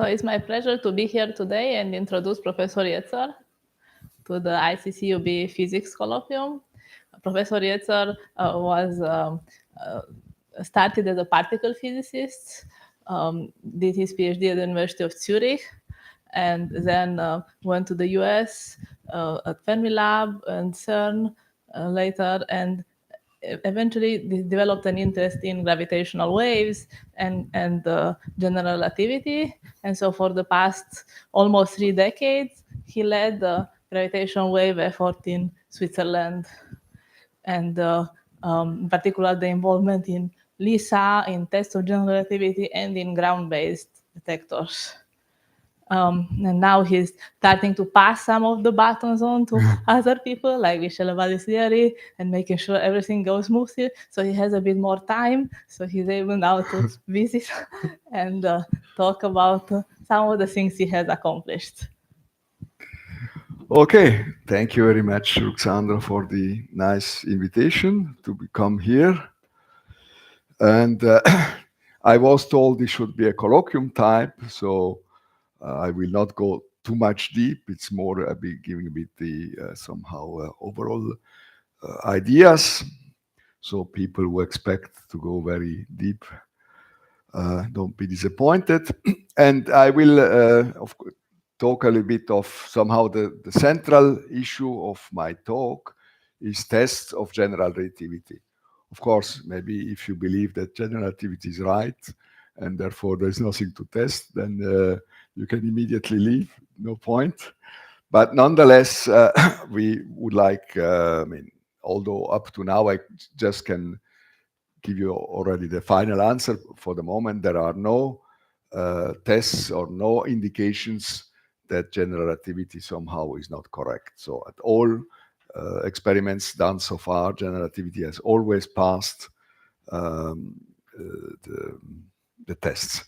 So it's my pleasure to be here today and introduce Professor Jetzer to the ICCUB Physics Colloquium. Professor Jetzer was started as a particle physicist, did his PhD at the University of Zurich, and then went to the US at Fermilab and CERN later, and eventually developed an interest in gravitational waves and general relativity. And so for the past almost 3 decades, he led the gravitational wave effort in Switzerland, and in particular the involvement in LISA, in tests of general relativity, and in ground-based detectors. And now he's starting to pass some of the batons on to other people, like Michel theory, and making sure everything goes smoothly. So he has a bit more time, so he's able now to visit and talk about some of the things he has accomplished. Okay, thank you very much, Ruxandra, for the nice invitation to come here. And I was told this should be a colloquium type, so I will not go too much deep. It's more giving a bit the somehow overall ideas. So people who expect to go very deep, don't be disappointed. And I will, of course, talk a little bit of somehow the central issue of my talk is tests of general relativity. Of course, maybe if you believe that general relativity is right and therefore there's nothing to test, then you can immediately leave, no point. But nonetheless, we would like, although up to now I just can give you already the final answer. For the moment, there are no tests or no indications that general relativity somehow is not correct. So at all experiments done so far, general relativity has always passed the tests.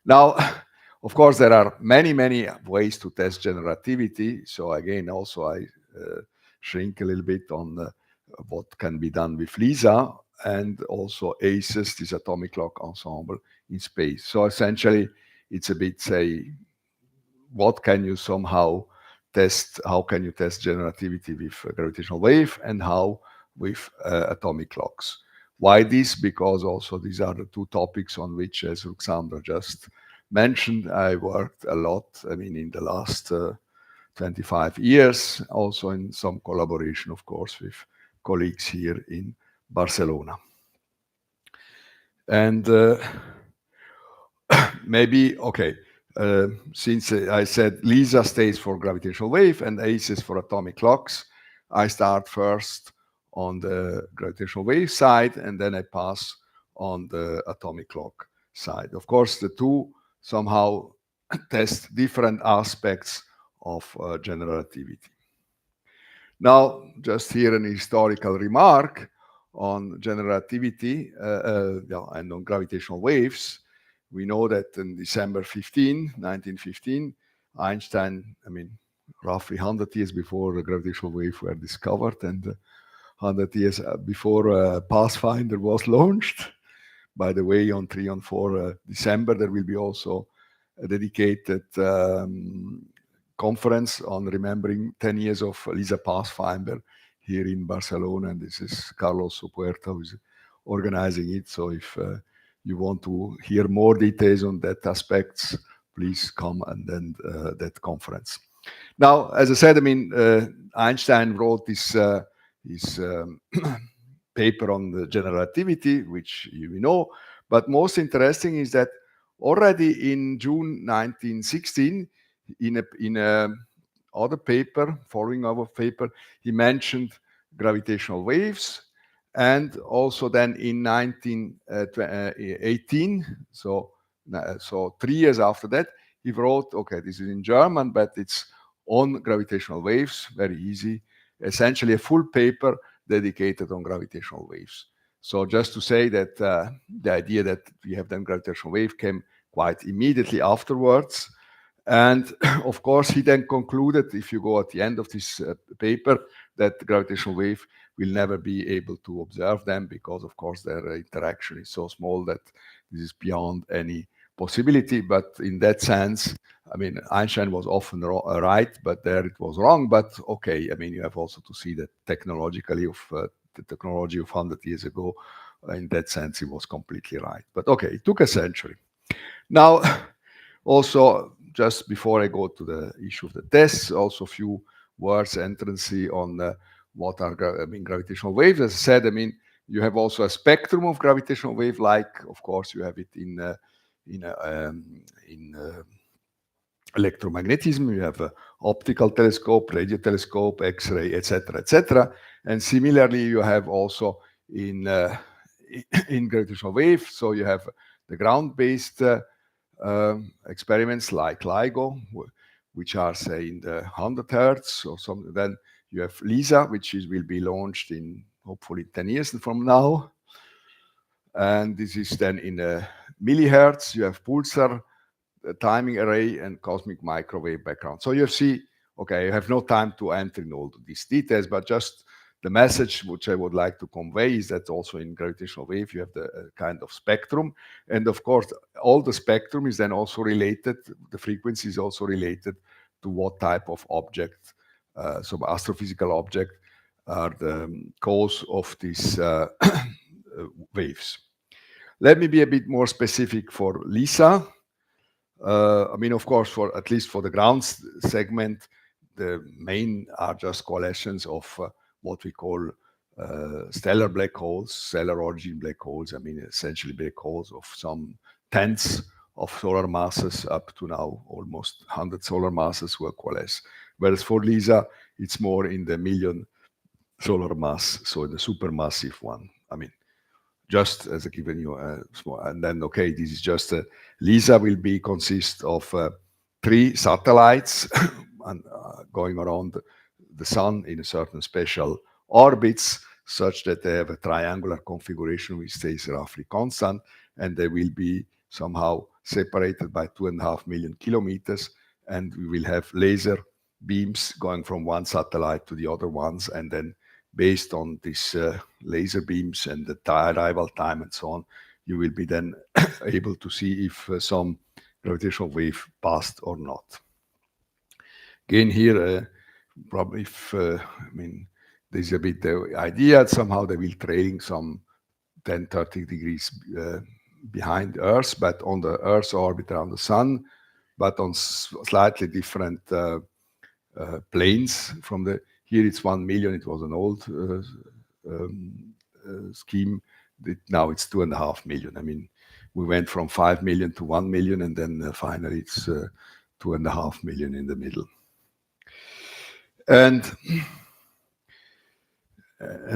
Now, of course, there are many ways to test general relativity. So again, also I shrink a little bit on what can be done with LISA and also ACES, this atomic clock ensemble in space. So essentially, it's a bit say, what can you somehow test? How can you test general relativity with a gravitational wave, and how with atomic clocks? Why this? Because also these are the two topics on which, as Ruxandra just mentioned, I worked a lot. I mean, in the last 25 years, also in some collaboration, of course, with colleagues here in Barcelona. And maybe, okay, since I said LISA stays for gravitational wave and ACES for atomic clocks, I start first on the gravitational wave side, and then I pass on the atomic clock side. Of course, the two somehow test different aspects of general relativity. Now, just here an historical remark on general relativity and on gravitational waves. We know that in December 1915, Einstein, I mean, roughly 100 years before the gravitational waves were discovered and 100 years before Pathfinder was launched. By the way, on 3 and 4 December, there will be also a dedicated conference on remembering 10 years of LISA Pathfinder here in Barcelona, and this is Carlos Sopuerta who is organizing it. So if you want to hear more details on that aspects, please come and then that conference. Now, as I said, I mean, Einstein wrote this paper on the general relativity, which you know, but most interesting is that already in June 1916, in a other paper, following our paper, he mentioned gravitational waves. And also then in 1918, so 3 years after that, he wrote, okay, this is in German, but it's on gravitational waves, very easy, essentially a full paper dedicated on gravitational waves. So just to say that the idea that we have then gravitational wave came quite immediately afterwards. And of course, he then concluded, if you go at the end of this paper, that the gravitational wave will never be able to observe them because, of course, their interaction is so small that this is beyond any possibility, but in that sense, I mean, Einstein was often right, but there it was wrong. But okay, I mean, you have also to see that technologically of the technology of 100 years ago, in that sense, he was completely right. But okay, it took a century. Now, also, just before I go to the issue of the tests, also a few words, entrance on what are gravitational waves. As I said, I mean, you have also a spectrum of gravitational wave, like, of course, you have it in electromagnetism. You have optical telescope, radio telescope, X-ray, etc., etc. And similarly, you have also in gravitational wave. So you have the ground-based experiments like LIGO, which are, say, in the 100 hertz or something. Then you have LISA, which will be launched in hopefully 10 years from now. And this is then in millihertz. You have pulsar, timing array, and cosmic microwave background. So you see, okay, I have no time to enter in all these details, but just the message which I would like to convey is that also in gravitational wave, you have the kind of spectrum. And of course, all the spectrum is then also related, the frequency is also related to what type of object, some astrophysical object, are the cause of these waves. Let me be a bit more specific for LISA. I mean, of course, for at least for the ground segment, the main are just coalescence of what we call stellar black holes, stellar origin black holes. I mean, essentially black holes of some tenths of solar masses up to now almost 100 solar masses will coalesce. Whereas for LISA, it's more in the million solar mass, so in the supermassive one. I mean, just as a given you a small, and then okay, this is just LISA will be consist of 3 satellites and, going around the sun in a certain special orbits, such that they have a triangular configuration which stays roughly constant, and they will be somehow separated by 2.5 million kilometers, and we will have laser beams going from one satellite to the other ones, and then based on these laser beams and the arrival time and so on, you will be then able to see if some gravitational wave passed or not. Again, here, probably if, I mean, there's a bit the idea that somehow they will trailing some 10, 30 degrees behind Earth, but on the Earth's orbit around the Sun, but on slightly different planes from the, here it's 1 million, it was an old scheme, now it's 2.5 million. I mean, we went from 5 million to 1 million, and then finally it's 2.5 million in the middle. And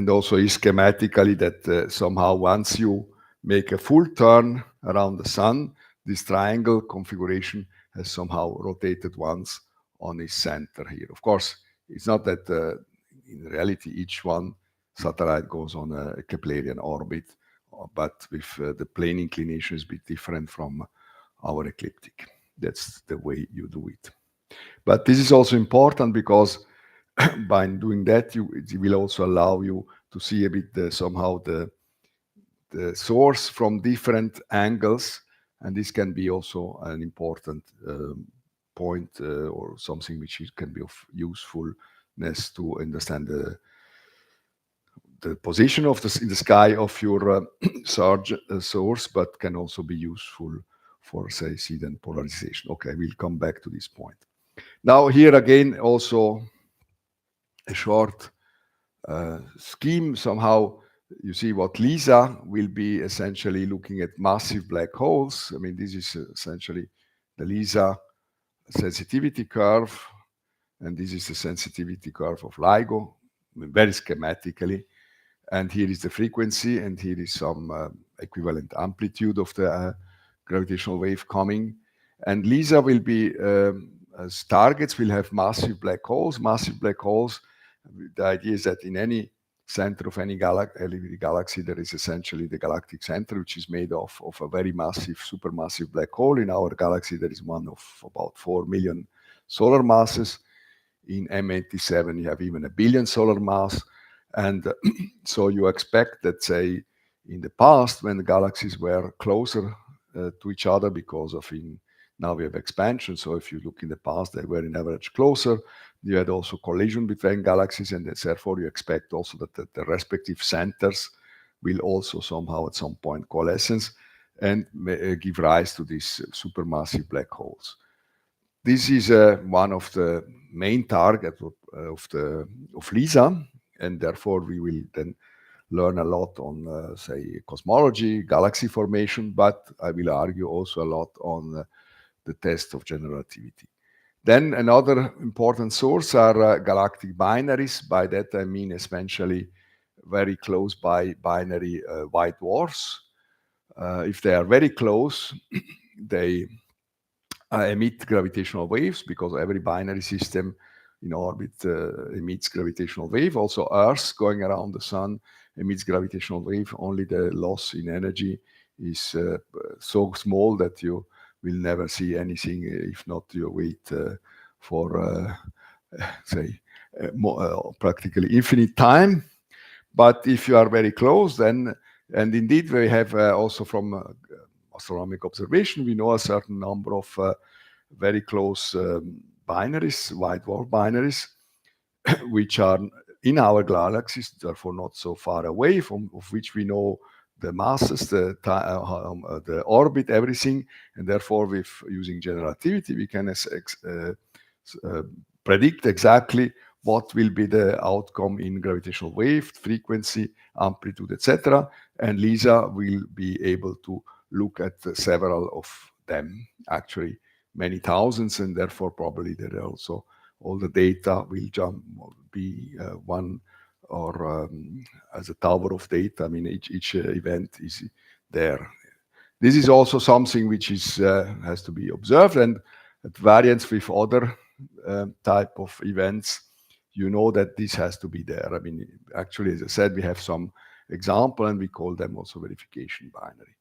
also schematically that somehow once you make a full turn around the sun, this triangle configuration has somehow rotated once on its center here. Of course, it's not that in reality each one satellite goes on a Keplerian orbit, but with the plane inclination is a bit different from our ecliptic. That's the way you do it. But this is also important because by doing that, it will also allow you to see a bit somehow the source from different angles, and this can be also an important point or something which can be of usefulness to understand the position of in the sky of your source, but can also be useful for, say, seed polarization. Okay, we'll come back to this point. Now here again also a short scheme. Somehow you see what LISA will be essentially looking at massive black holes. I mean, this is essentially the LISA sensitivity curve, and this is the sensitivity curve of LIGO, I mean, very schematically. And here is the frequency, and here is some equivalent amplitude of the gravitational wave coming. And LISA will be, as targets, will have massive black holes. Massive black holes, the idea is that in any center of any galaxy, there is essentially the galactic center, which is made of a very massive, supermassive black hole. In our galaxy, there is one of about 4 million solar masses. In M87, you have even 1 billion solar mass. And so you expect that, say, in the past, when the galaxies were closer to each other because of now we have expansion. So if you look in the past, they were in average closer. You had also collision between galaxies, and therefore you expect also that the respective centers will also somehow at some point coalesce and give rise to these supermassive black holes. This is one of the main targets of LISA, and therefore we will then learn a lot on, say, cosmology, galaxy formation, but I will argue also a lot on the test of general relativity. Then another important source are galactic binaries. By that I mean essentially very close by binary white dwarfs. If they are very close, they emit gravitational waves because every binary system in orbit emits gravitational wave. Also Earth going around the sun emits gravitational wave. Only the loss in energy is so small that you will never see anything if not you wait for say practically infinite time. But if you are very close, then, and indeed we have also from astronomical observation, we know a certain number of very close binaries, white dwarf binaries, which are in our galaxies, therefore not so far away, from of which we know the masses, the orbit, everything, and therefore with using general relativity, we can predict exactly what will be the outcome in gravitational wave, frequency, amplitude, etc. And LISA will be able to look at several of them, actually many thousands, and therefore probably there are also all the data will be one or as a tower of data. I mean, each event is there. This is also something which is has to be observed, and at variance with other type of events, you know that this has to be there. I mean, actually, as I said, we have some example, and we call them also verification binary.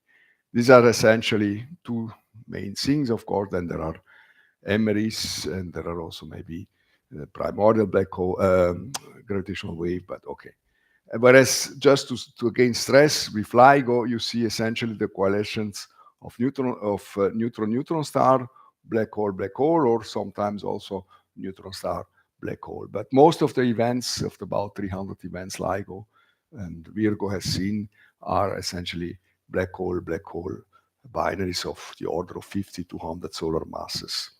These are essentially two main things, of course. Then there are MREs, and there are also maybe primordial black hole gravitational wave, but okay. Whereas just to again stress with LIGO, you see essentially the coalescence of neutron star, black hole, or sometimes also neutron star, black hole. But most of the events, of about 300 events LIGO and Virgo has seen, are essentially black hole binaries of the order of 50 to 100 solar masses.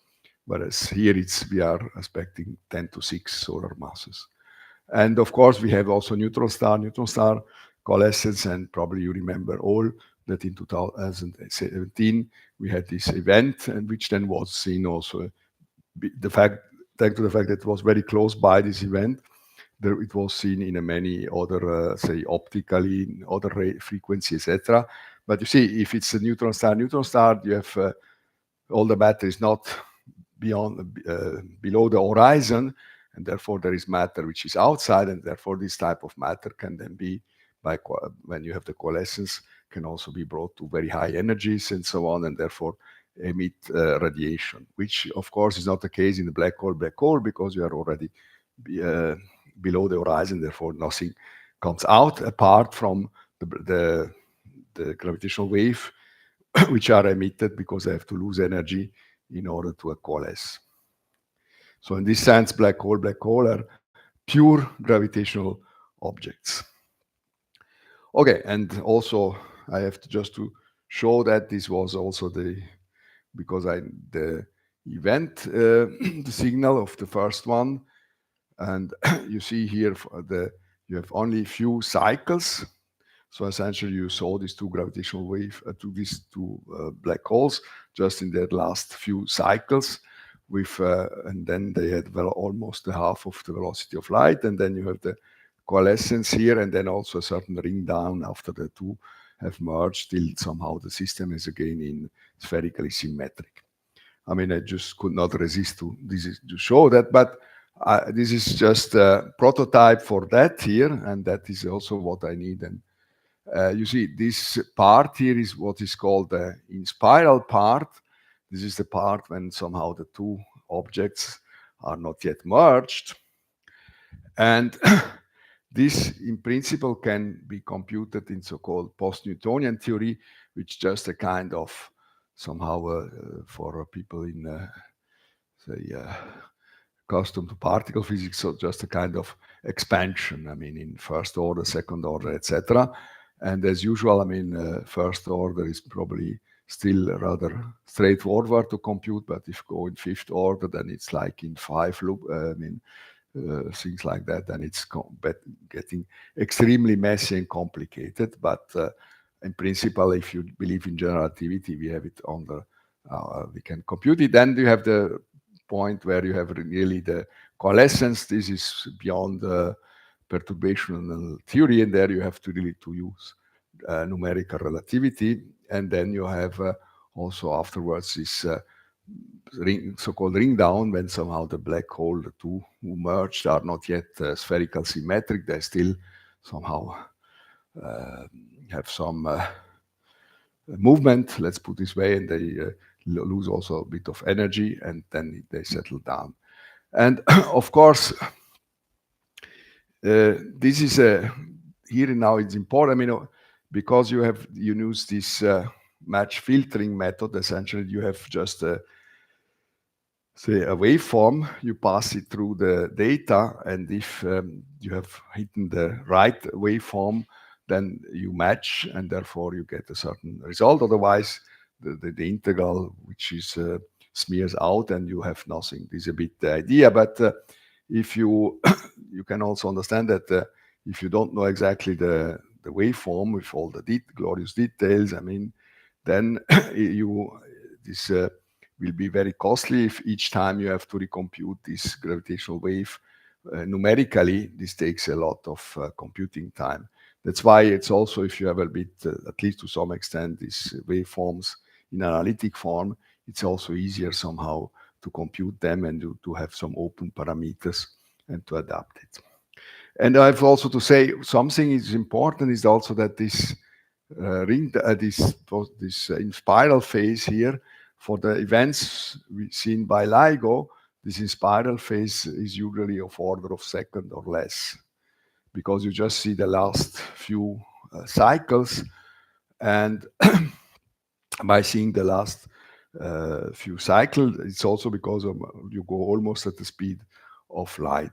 Whereas here we are expecting 10 to 6 solar masses. And of course, we have also neutron star coalescence, and probably you remember all that in 2017 we had this event, and which then was seen also thanks to the fact that it was very close by this event, there it was seen in many other, say, optically, other frequencies, etc. But you see, if it's a neutron star, you have all the matter is not below the horizon, and therefore there is matter which is outside, and therefore this type of matter can then be, when you have the coalescence, can also be brought to very high energies and so on, and therefore emit radiation, which of course is not the case in the black hole because you are already below the horizon, therefore nothing comes out apart from the gravitational wave which are emitted because they have to lose energy in order to coalesce. So in this sense, black hole are pure gravitational objects. Okay, and also I have to show that this was also because the event, the signal of the first one, and you see here you have only few cycles. So essentially, you saw these two gravitational waves, these two black holes, just in their last few cycles, and then they had almost the half of the velocity of light, and then you have the coalescence here, and then also a certain ring down after the two have merged, till somehow the system is again in spherically symmetric. I mean, I just could not resist to show that, but this is just a prototype for that here, and that is also what I need. And you see, this part here is what is called the in spiral part. This is the part when somehow the two objects are not yet merged. And this, in principle, can be computed in so-called post-Newtonian theory, which is just a kind of somehow for people in, say, accustomed to particle physics, so just a kind of expansion, I mean, in first order, second order, etc. And as usual, I mean, first order is probably still rather straightforward to compute, but if you go in fifth order, then it's like in five loop, things like that, then it's getting extremely messy and complicated. But in principle, if you believe in general relativity, we have it under, we can compute it. Then you have the point where you have really the coalescence. This is beyond perturbational theory, and there you have to really to use numerical relativity. And then you have also afterwards this so-called ring down, when somehow the black hole, the two who merged are not yet spherical symmetric. They still somehow have some movement, let's put this way, and they lose also a bit of energy, and then they settle down. And of course, this is here now it's important. I mean, because you use this match filtering method. Essentially, you have just say a waveform. You pass it through the data, and if you have hidden the right waveform, then you match, and therefore you get a certain result. Otherwise, the integral, which is smears out, and you have nothing. This is a bit the idea. But if you you can also understand that if you don't know exactly the waveform with all the glorious details, I mean, then this will be very costly if each time you have to recompute this gravitational wave numerically. This takes a lot of computing time. That's why it's also, if you have a bit, at least to some extent, these waveforms in analytic form, it's also easier somehow to compute them and to have some open parameters and to adapt it. And I have also to say something is important is also that this in spiral phase here, for the events seen by LIGO, this in spiral phase is usually of order of second or less, because you just see the last few cycles, and by seeing the last few cycles, it's also because you go almost at the speed of light.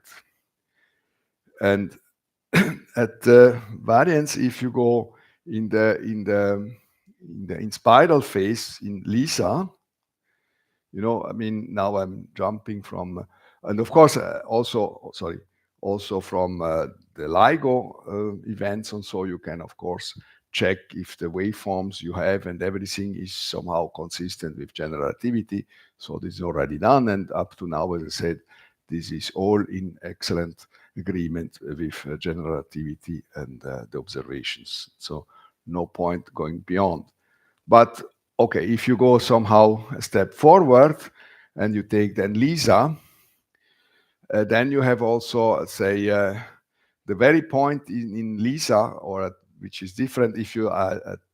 And at the variance, if you go in spiral phase in LISA, you know, I mean, now I'm jumping from, and of course, also from the LIGO events, and so you can, of course, check if the waveforms you have and everything is somehow consistent with general relativity. So this is already done, and up to now, as I said, this is all in excellent agreement with general relativity and the observations. So no point going beyond. But okay, if you go somehow a step forward and you take then LISA, then you have also, say, the very point in LISA, or which is different if you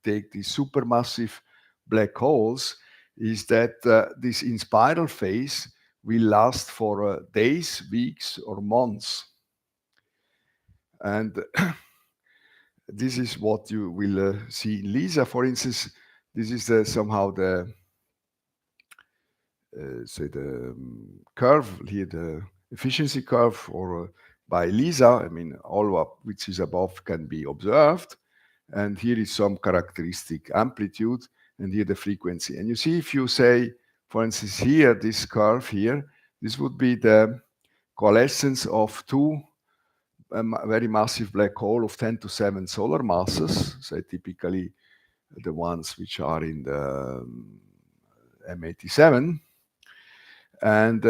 take these supermassive black holes, is that this in spiral phase will last for days, weeks, or months. And this is what you will see in LISA. For instance, this is somehow the say the curve here, the efficiency curve, or by LISA. I mean, all up which is above can be observed, and here is some characteristic amplitude, and here the frequency. And you see, if you say, for instance, here this curve here, this would be the coalescence of two very massive black hole of 10 to 7 solar masses, say typically the ones which are in the M87. And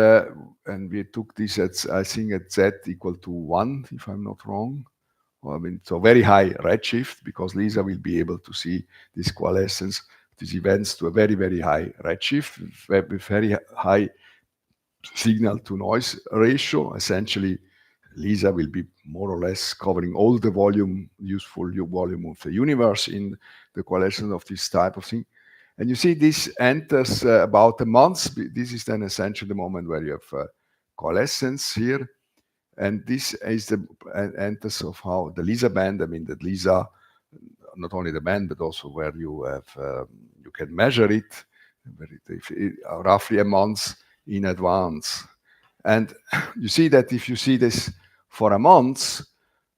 we took this at, I think, at Z equal to 1, if I'm not wrong. Well, I mean, so very high redshift, because LISA will be able to see this coalescence, these events, to a very, very high redshift, with very high signal to noise ratio. Essentially, LISA will be more or less covering all the volume, useful volume of the universe in the coalescence of this type of thing. And you see this enters about a month. This is then essentially the moment where you have coalescence here. And this is the enters of how the LISA band, I mean, the LISA, not only the band, but also where you have, you can measure it. roughly a month in advance. And you see that if you see this for a month,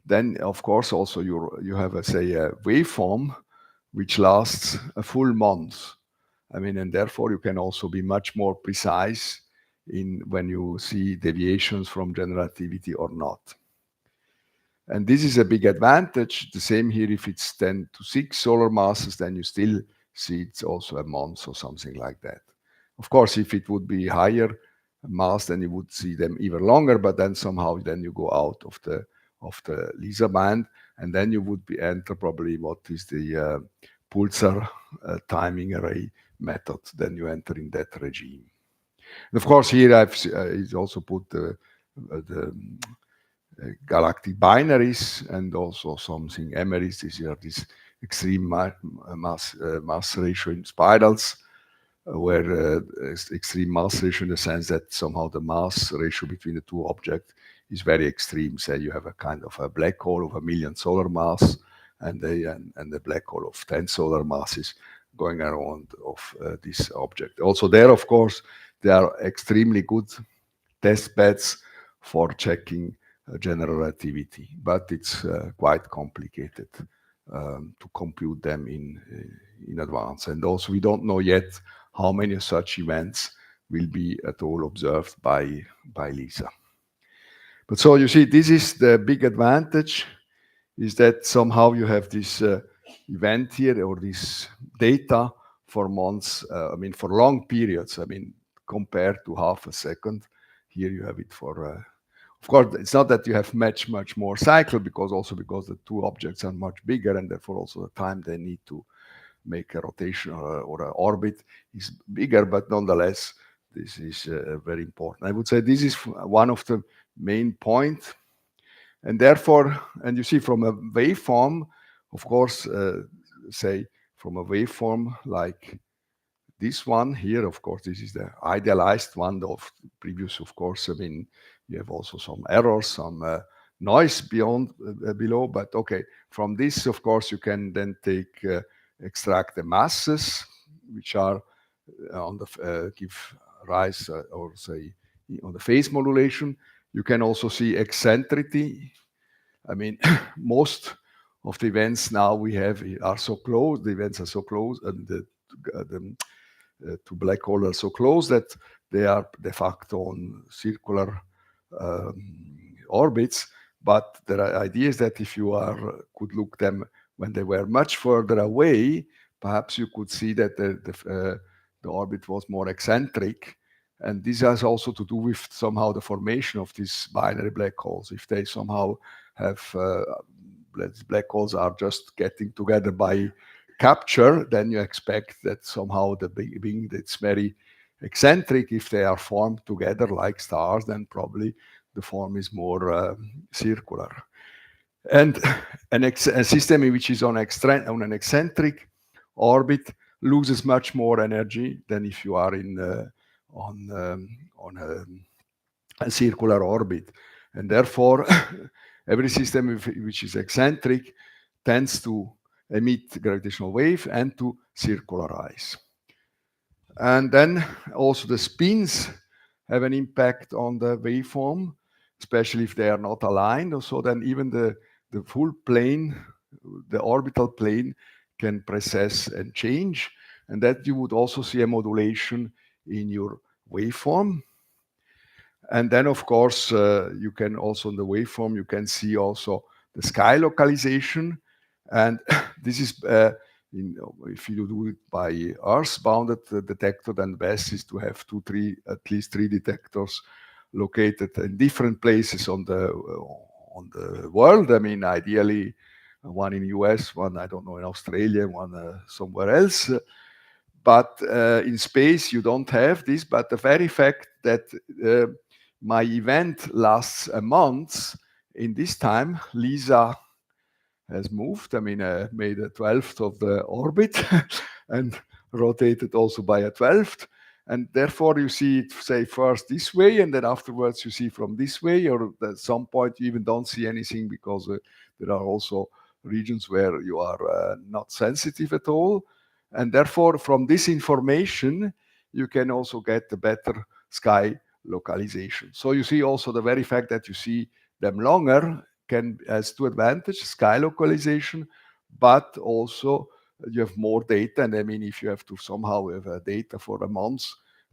then of course also you have a waveform which lasts a full month. I mean, and therefore you can also be much more precise in when you see deviations from general relativity or not. And this is a big advantage. The same here, if it's 10 to 6 solar masses, then you still see it's also a month or something like that. Of course, if it would be higher mass, then you would see them even longer, but then somehow then you go out of the LISA band, and then you would be enter probably what is the pulsar timing array method. Then you enter in that regime. And of course, here I've also put the galactic binaries and also something emeris. These are these extreme mass ratio in spirals, where extreme mass ratio in the sense that somehow the mass ratio between the two objects is very extreme. Say you have a kind of a black hole of 1 million solar mass and a black hole of 10 solar masses going around of this object. Also there, of course, there are extremely good test beds for checking general relativity, but it's quite complicated to compute them in advance. And also we don't know yet how many such events will be at all observed by LISA. But so you see, this is the big advantage, is that somehow you have this event here or this data for months, I mean for long periods, I mean compared to half a second. Here you have it for, of course, it's not that you have much more cycle, because the two objects are much bigger, and therefore also the time they need to make a rotation or an orbit is bigger, but nonetheless, this is very important. I would say this is one of the main points. And therefore, and you see from a waveform, of course, say from a waveform like this one here, of course, this is the idealized one of previous, of course. I mean, you have also some errors, some noise beyond below, but okay, from this, of course, you can then extract the masses, which are on the give rise or say on the phase modulation. You can also see eccentricity. I mean, most of the events now we have are so close. The events are so close, and the two black holes are so close that they are de facto on circular orbits. But the idea is that if you could look them when they were much further away, perhaps you could see that the orbit was more eccentric. And this has also to do with somehow the formation of these binary black holes. If they somehow have black holes are just getting together by capture, then you expect that somehow being it's very eccentric. If they are formed together like stars, then probably the form is more circular. And a system which is on an eccentric orbit loses much more energy than if you are on a circular orbit. And therefore, every system which is eccentric tends to emit gravitational wave and to circularize. And then also the spins have an impact on the waveform, especially if they are not aligned. So then even the full plane, the orbital plane, can precess and change. And that you would also see a modulation in your waveform. And then, of course, you can also in the waveform, you can see also the sky localization. And this is, if you do it by Earth-bounded detector, then best is to have at least three detectors located in different places on the world. I mean, ideally, one in the US, one, I don't know, in Australia, one somewhere else. But in space, you don't have this. But the very fact that my event lasts a month, in this time, LISA has moved. I mean, made a 12th of the orbit and rotated also by a 12th. And therefore, you see it, say, first this way, and then afterwards you see from this way, or at some point you even don't see anything because there are also regions where you are not sensitive at all. And therefore, from this information, you can also get a better sky localization. So you see also the very fact that you see them longer has two advantages: sky localization, but also you have more data. And I mean, if you have to somehow have data for a month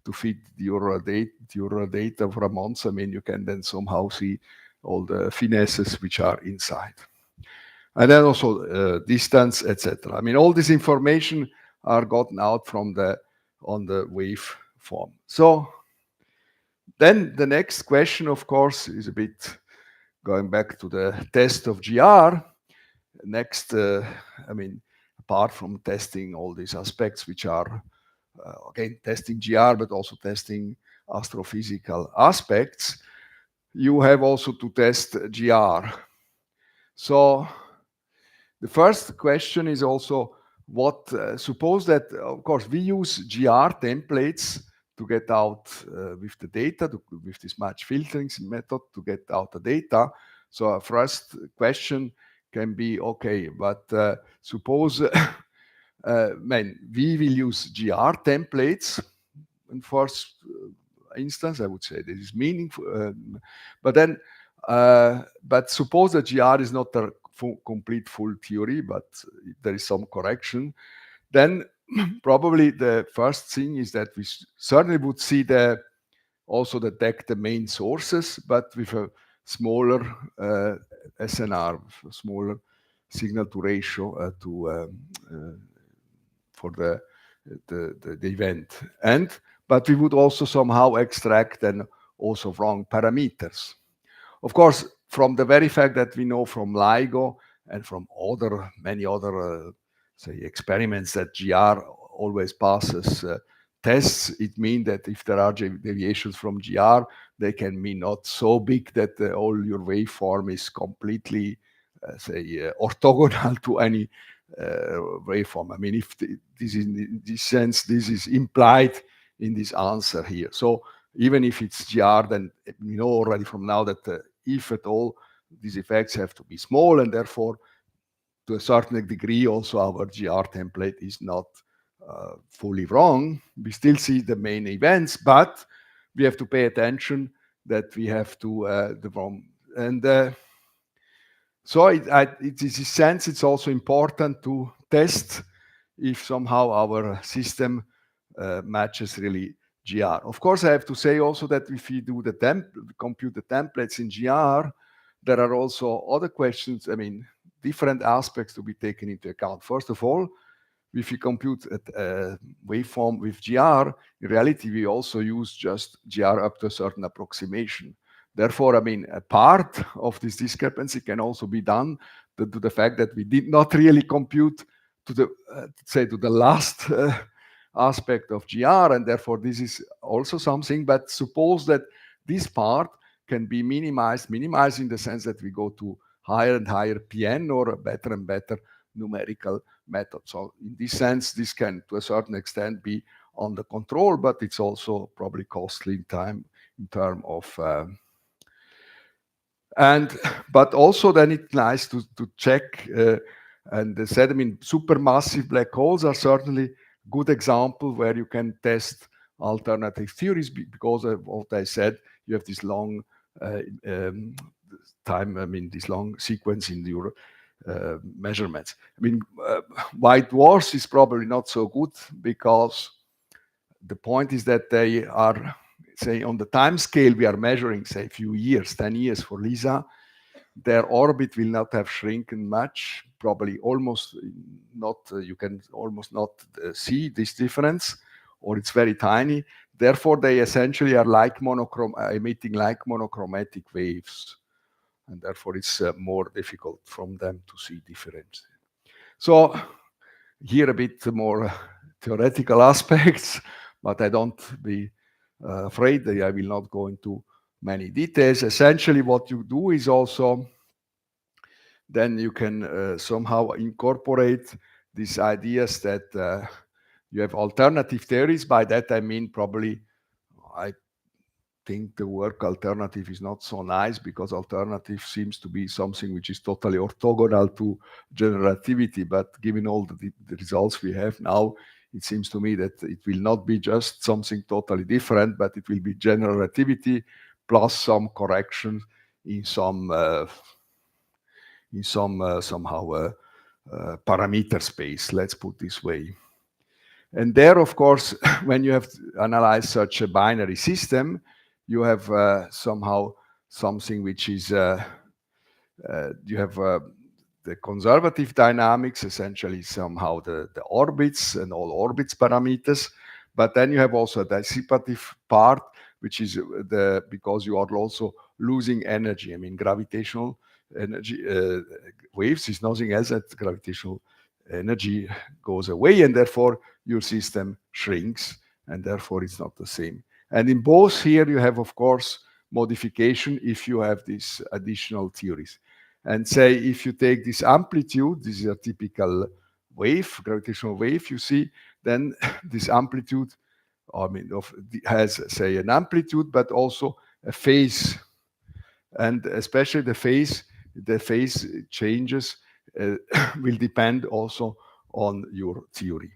to fit your data for a month, I mean, you can then somehow see all the finesses which are inside. And then also distance, etc. I mean, all this information are gotten out from on the wave form. So then the next question, of course, is a bit going back to the test of GR. Next, I mean, apart from testing all these aspects, which are again testing GR, but also testing astrophysical aspects, you have also to test GR. So the first question is also what, suppose that, of course, we use GR templates to get out with the data, with this match filtering method to get out the data. So our first question can be, okay, but suppose we will use GR templates in first instance. I would say this is meaningful, but then, but suppose that GR is not a complete full theory, but there is some correction. Then probably the first thing is that we certainly would see also detect the main sources, but with a smaller SNR, smaller signal to ratio for the event. But we would also somehow extract then also wrong parameters. Of course, from the very fact that we know from LIGO and from many other say experiments that GR always passes tests, it means that if there are deviations from GR, they can be not so big that all your waveform is completely say orthogonal to any waveform. I mean, if this is in this sense, this is implied in this answer here. So even if it's GR, then we know already from now that if at all, these effects have to be small, and therefore, to a certain degree, also our GR template is not fully wrong. We still see the main events, but we have to pay attention that we have to the wrong. And so in this sense, it's also important to test if somehow our system matches really GR. Of course, I have to say also that if you do compute the templates in GR, there are also other questions, I mean, different aspects to be taken into account. First of all, if you compute a waveform with GR, in reality, we also use just GR up to a certain approximation. Therefore, I mean, a part of this discrepancy can also be done to the fact that we did not really compute to the last aspect of GR, and therefore this is also something. But suppose that this part can be minimized in the sense that we go to higher and higher PN or a better and better numerical method. So in this sense, this can to a certain extent be under control, but it's also probably costly in time in terms of but also then it's nice to check and they said, I mean, supermassive black holes are certainly good example where you can test alternative theories because of what I said, you have this long time, I mean, this long sequence in your measurements. I mean, white dwarfs is probably not so good because the point is that they are, say, on the time scale we are measuring, say, a few years, 10 years for LISA, their orbit will not have shrunken much, probably almost not, you can almost not see this difference, or it's very tiny. Therefore, they essentially are like emitting like monochromatic waves. And therefore, it's more difficult from them to see difference. So here a bit more theoretical aspects, but I don't be afraid that I will not go into many details. Essentially, what you do is also then you can somehow incorporate these ideas that you have alternative theories. By that I mean probably think the word alternative is not so nice, because alternative seems to be something which is totally orthogonal to generativity. But given all the results we have now, it seems to me that it will not be just something totally different, but it will be generativity plus some correction in some somehow parameter space, let's put this way. And there, of course, when you have to analyze such a binary system, you have somehow something which is, you have the conservative dynamics, essentially somehow the orbits and all orbits parameters. But then you have also a dissipative part, which is because you are also losing energy. I mean, gravitational energy waves is nothing else that gravitational energy goes away, and therefore your system shrinks, and therefore it's not the same. And in both here you have, of course, modification if you have these additional theories. And say if you take this amplitude, this is a typical wave, gravitational wave, you see, then this amplitude, I mean, has, say, an amplitude, but also a phase. And especially the phase changes will depend also on your theory.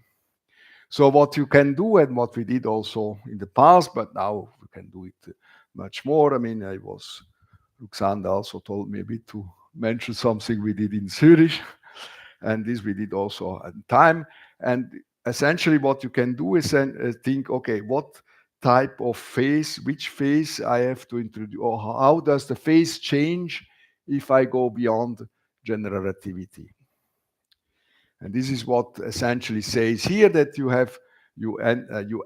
So what you can do, and what we did also in the past, but now we can do it much more. I mean, Ruxandra also told me a bit to mention something we did in Zurich, and this we did also at the time. And essentially what you can do is then think, okay, what type of phase, which phase I have to introduce, or how does the phase change if I go beyond general relativity? And this is what essentially says here, that you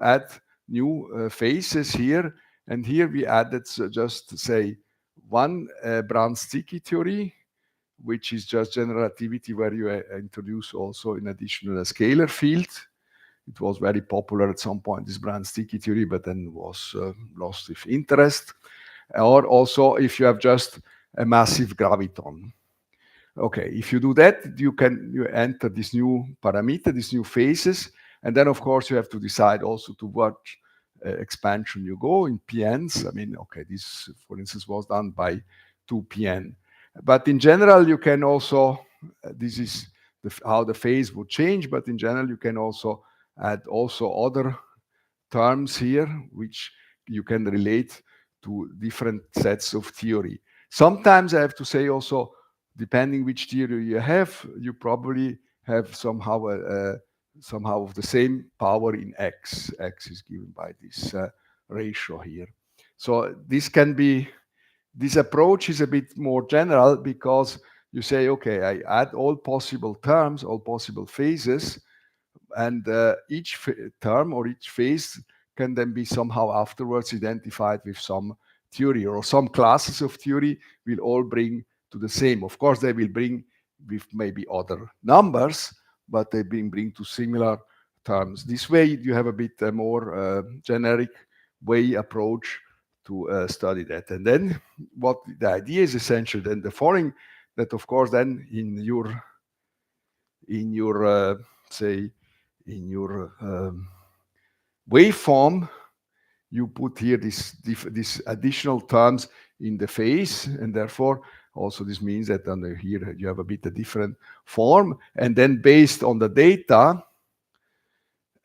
add new phases here, and here we added just say one Brand-Sticky theory, which is just general relativity, where you introduce also in addition a scalar field. It was very popular at some point, this Brand-Sticky theory, but then was lost of interest. Or also if you have just a massive graviton. Okay, if you do that, you enter this new parameter, these new phases, and then of course you have to decide also to what expansion you go in PNs. I mean, okay, this for instance was done by 2PN. But in general, you can also, this is how the phase would change, but in general, you can also add also other terms here, which you can relate to different sets of theory. Sometimes I have to say also, depending which theory you have, you probably have somehow of the same power in X. X is given by this ratio here. So this approach is a bit more general, because you say, okay, I add all possible terms, all possible phases, and each term or each phase can then be somehow afterwards identified with some theory, or some classes of theory will all bring to the same. Of course, they will bring with maybe other numbers, but they bring to similar terms. This way, you have a bit more generic way approach to study that. And then what the idea is essentially then the following, that of course then in your say in your waveform, you put here this additional terms in the phase, and therefore also this means that under here you have a bit a different form, and then based on the data,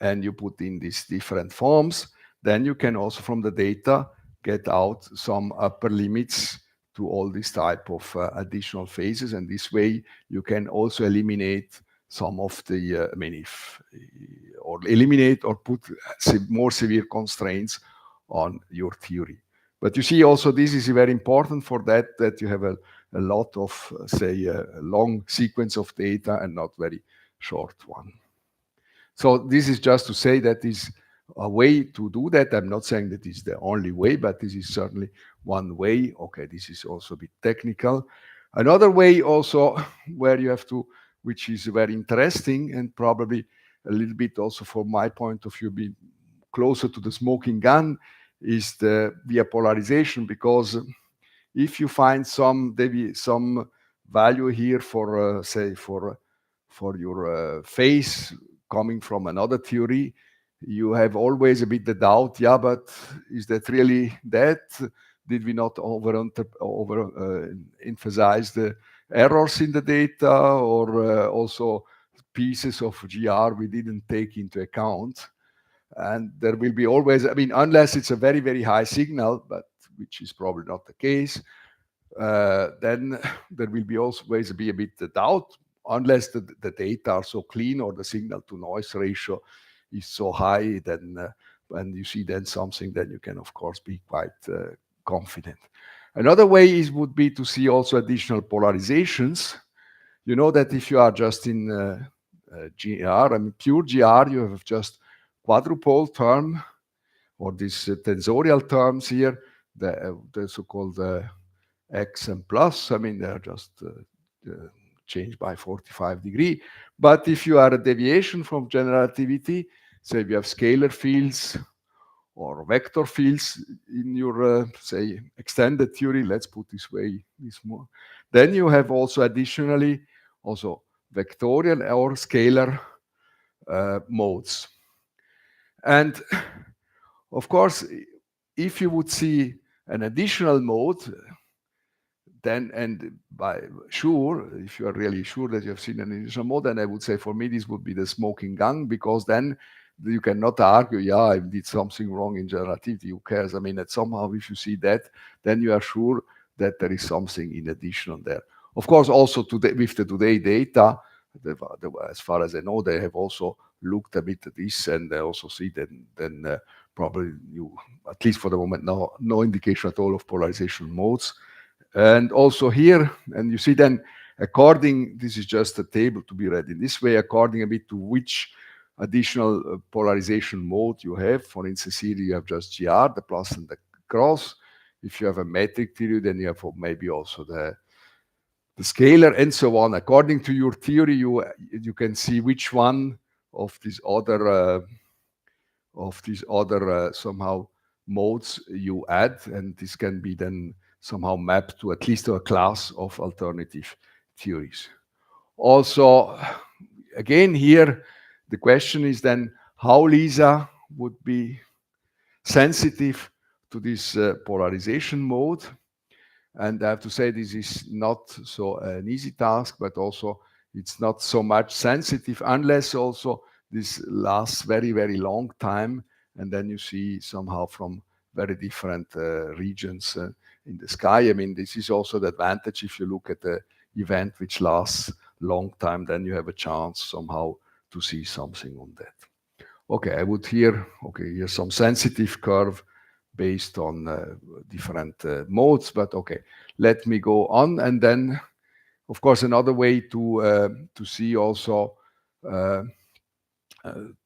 and you put in these different forms, then you can also from the data get out some upper limits to all these type of additional phases, and this way you can also eliminate some of the, or eliminate or put more severe constraints on your theory. But you see also this is very important for that you have a lot of, say, a long sequence of data and not very short one. So this is just to say that is a way to do that. I'm not saying that is the only way, but this is certainly one way. Okay, this is also a bit technical. Another way also where you have to, which is very interesting and probably a little bit also from my point of view, be closer to the smoking gun, is the via polarization, because if you find some value here for say for your phase coming from another theory, you have always a bit the doubt, yeah, but is that really that? Did we not emphasize the errors in the data, or also pieces of GR we didn't take into account? And there will be always, I mean, unless it's a very, very high signal, but which is probably not the case, then there will be always be a bit of doubt, unless the data are so clean or the signal to noise ratio is so high, then when you see then something, then you can of course be quite confident. Another way would be to see also additional polarizations. You know that if you are just in GR, I mean pure GR, you have just quadrupole term, or these tensorial terms here, the so-called X and plus. I mean, they're just changed by 45 degrees. But if you are a deviation from general relativity, say you have scalar fields or vector fields in your, say, extended theory, let's put this way, this more. Then you have also additionally also vectorial or scalar modes. And of course, if you would see an additional mode, then, and by sure, if you are really sure that you have seen an additional mode, then I would say for me this would be the smoking gun, because then you cannot argue, yeah, I did something wrong in general relativity, who cares? I mean, that somehow if you see that, then you are sure that there is something in addition there. Of course, also today, with the today data, as far as I know, they have also looked a bit at this, and they also see that then probably you, at least for the moment, no indication at all of polarization modes. And also here, and you see then, according, this is just a table to be read in this way, according a bit to which additional polarization mode you have. For instance, here you have just GR, the plus and the cross. If you have a metric theory, then you have maybe also the scalar and so on. According to your theory, you can see which one of these other somehow modes you add, and this can be then somehow mapped to at least to a class of alternative theories. Also, again here, the question is then how LISA would be sensitive to this polarization mode. And I have to say this is not so an easy task, but also it's not so much sensitive unless also this lasts very, very long time. And then you see somehow from very different regions in the sky. I mean, this is also the advantage if you look at the event which lasts long time, then you have a chance somehow to see something on that. Okay, I would here, okay, here's some sensitive curve based on different modes, but okay, let me go on. And then, of course, another way to see also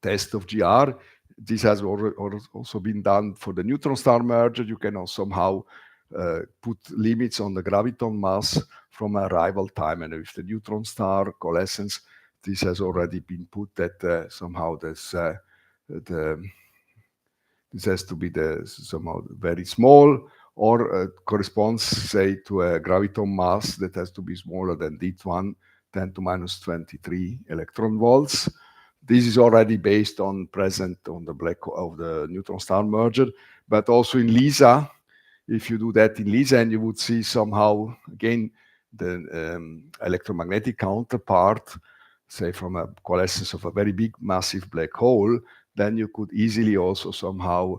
test of GR, this has also been done for the neutron star merger. You can also somehow put limits on the graviton mass from arrival time, and with the neutron star coalescence, this has already been put that somehow this has to be somehow very small, or corresponds, say, to a graviton mass that has to be smaller than D1, 10 to minus 23 electron volts. This is already based on present on the black of the neutron star merger, but also in LISA. If you do that in LISA, and you would see somehow again the electromagnetic counterpart, say from a coalescence of a very big massive black hole, then you could easily also somehow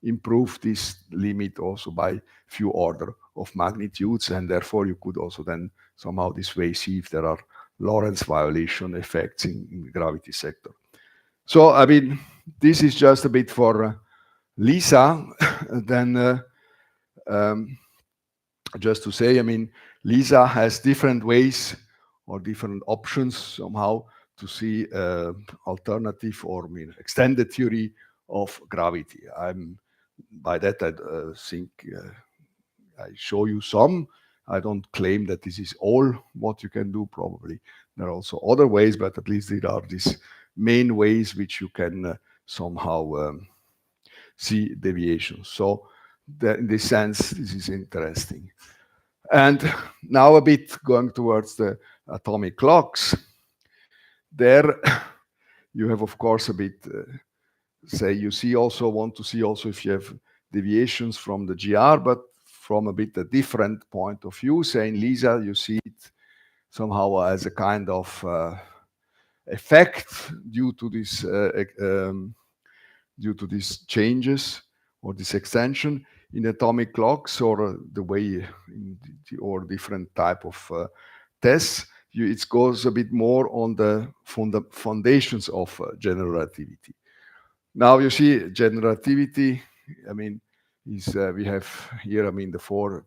improve this limit also by few order of magnitudes, and therefore you could also then somehow this way see if there are Lorentz violation effects in the gravity sector. So, I mean, this is just a bit for LISA. Then just to say, I mean, LISA has different ways or different options somehow to see alternative or extended theory of gravity. By that I think I show you some. I don't claim that this is all what you can do. Probably there are also other ways, but at least there are these main ways which you can somehow see deviations. So in this sense, this is interesting. And now a bit going towards the atomic clocks. There you have, of course, a bit, say, you see also, want to see also if you have deviations from the GR, but from a bit a different point of view. Say in Lisa, you see it somehow as a kind of effect due to this due to these changes or this extension in atomic clocks, or the way or different type of tests. It goes a bit more on the foundations of general relativity. Now you see general relativity. I mean, we have here. I mean, the four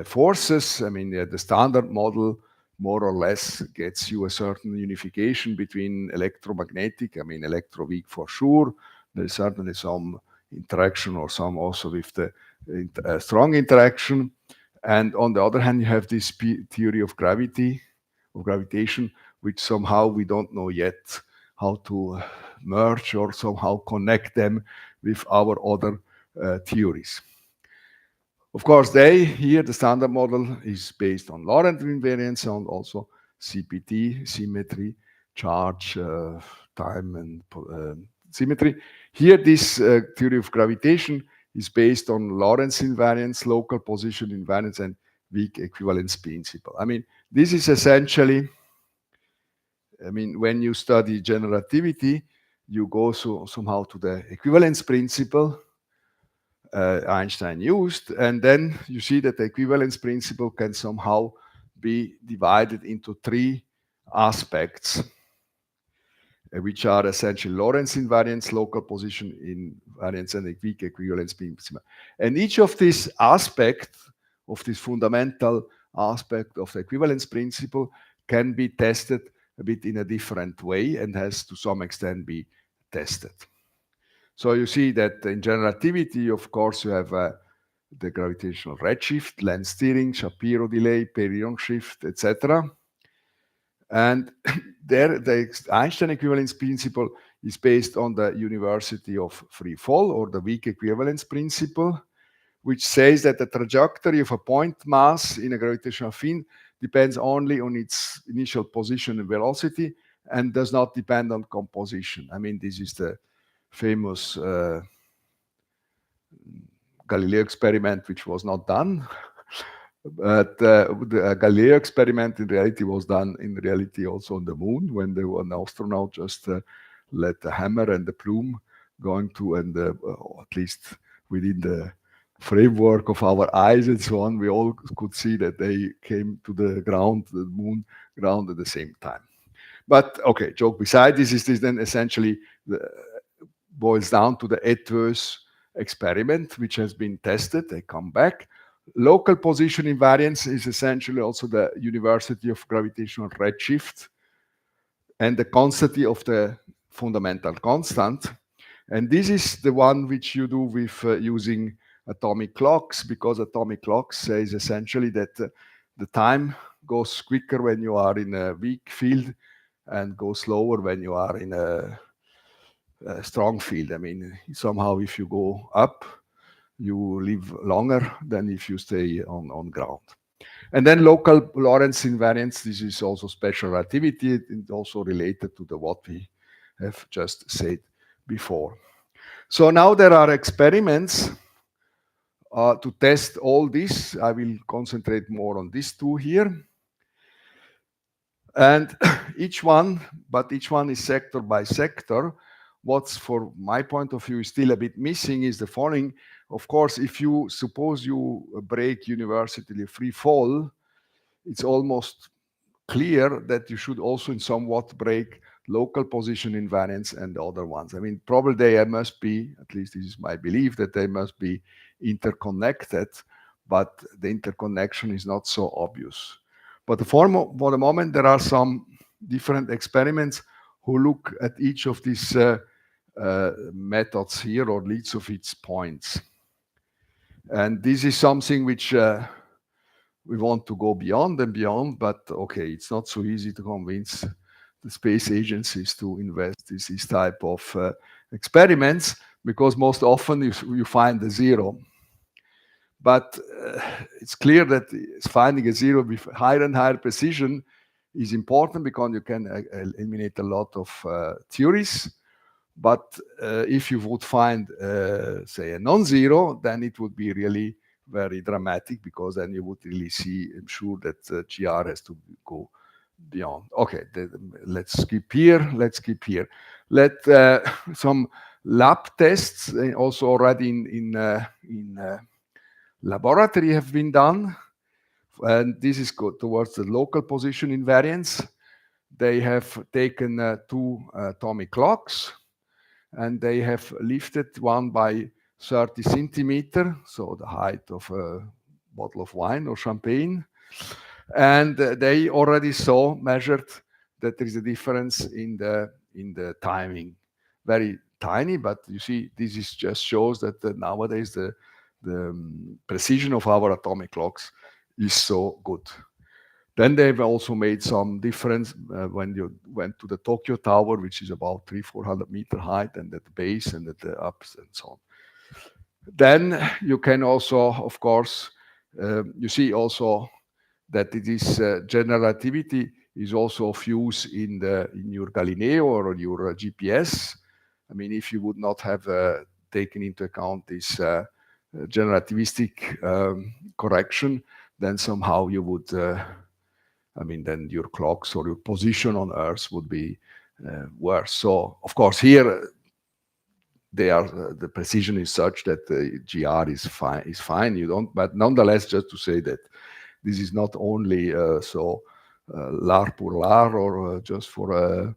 forces. I mean, the standard model more or less gets you a certain unification between electromagnetic, I mean, electroweak for sure. There's certainly some interaction or some also with the strong interaction. And on the other hand, you have this theory of gravitation, which somehow we don't know yet how to merge or somehow connect them with our other theories. Of course, here the standard model is based on Lorentz invariance and also CPT, symmetry, charge, time, and symmetry. Here, this theory of gravitation is based on Lorentz invariance, local position invariance, and weak equivalence principle. I mean, this is essentially, I mean, when you study general relativity, you go somehow to the equivalence principle Einstein used, and then you see that the equivalence principle can somehow be divided into three aspects, which are essentially Lorentz invariance, local position invariance, and a weak equivalence principle. And each of these aspects of this fundamental aspect of the equivalence principle can be tested a bit in a different way and has to some extent be tested. So you see that in general relativity, of course, you have the gravitational redshift, length steering, Shapiro delay, periodic shift, etc. And there, the Einstein equivalence principle is based on the university of free fall, or the weak equivalence principle, which says that the trajectory of a point mass in a gravitational field depends only on its initial position and velocity and does not depend on composition. I mean, this is the famous Galileo experiment, which was not done. But the Galileo experiment in reality was done in reality also on the moon, when there were an astronaut just let the hammer and the plume going to, and at least within the framework of our eyes and so on, we all could see that they came to the ground, the moon ground at the same time. But okay, joke beside, this is then essentially boils down to the adverse experiment, which has been tested. They come back. Local position invariance is essentially also the university of gravitational redshift and the constancy of the fundamental constant. And this is the one which you do with using atomic clocks, because atomic clocks says essentially that the time goes quicker when you are in a weak field and goes slower when you are in a strong field. I mean, somehow if you go up, you live longer than if you stay on ground. And then local Lorentz invariance, this is also special relativity, and also related to what we have just said before. So now there are experiments to test all this. I will concentrate more on these two here. And each one is sector by sector. What's, for my point of view, is still a bit missing is the following. Of course, if you suppose you break universally free fall, it's almost clear that you should also in somewhat break local position invariance and the other ones. I mean, probably they must be, at least this is my belief, that they must be interconnected, but the interconnection is not so obvious. But for the moment, there are some different experiments who look at each of these methods here, or leads of its points. And this is something which we want to go beyond and beyond, but okay, it's not so easy to convince the space agencies to invest in this type of experiments, because most often you find a zero. But it's clear that finding a zero with higher and higher precision is important because you can eliminate a lot of theories. But if you would find, say, a non-zero, then it would be really very dramatic, because then you would really see, I'm sure, that GR has to go beyond. Okay, let's skip here. Let some lab tests also already in laboratory have been done. And this is towards the local position invariance. They have taken two atomic clocks, and they have lifted one by 30 centimeter, so the height of a bottle of wine or champagne. And they already measured that there is a difference in the timing. Very tiny, but you see, this is just shows that nowadays the precision of our atomic clocks is so good. Then they've also made some difference when you went to the Tokyo Tower, which is about 300-400 meter height, and at the base and at the ups and so on. Then you can also, of course, you see also that it is general relativity is also of use in your Galileo or your GPS. I mean, if you would not have taken into account this general relativistic correction, then somehow you would, then your clocks or your position on Earth would be worse. So, of course, here the precision is such that the GR is fine. You don't, but nonetheless, just to say that this is not only l'art pour l'art, or just for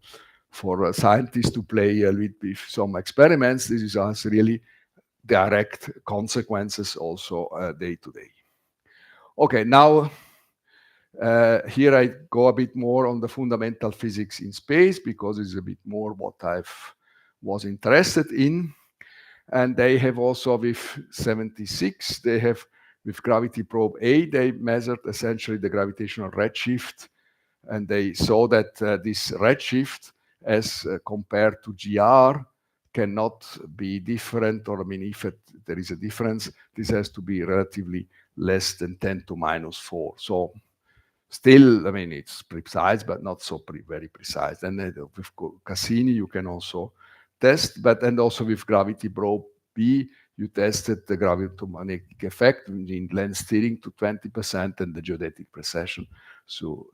scientists to play with some experiments. This is also really direct consequences also day to day. Okay, now here I go a bit more on the fundamental physics in space, because it's a bit more what I was interested in. And they have also with 76, they have with gravity probe A, they measured essentially the gravitational redshift, and they saw that this redshift as compared to GR cannot be different, or I mean, if there is a difference, this has to be relatively less than 10 to minus 4. So still, I mean, it's precise, but not so very precise. And with Cassini, you can also test, and also with gravity probe B, you tested the gravitomagnetic effect in lens steering to 20% and the geodetic precession, so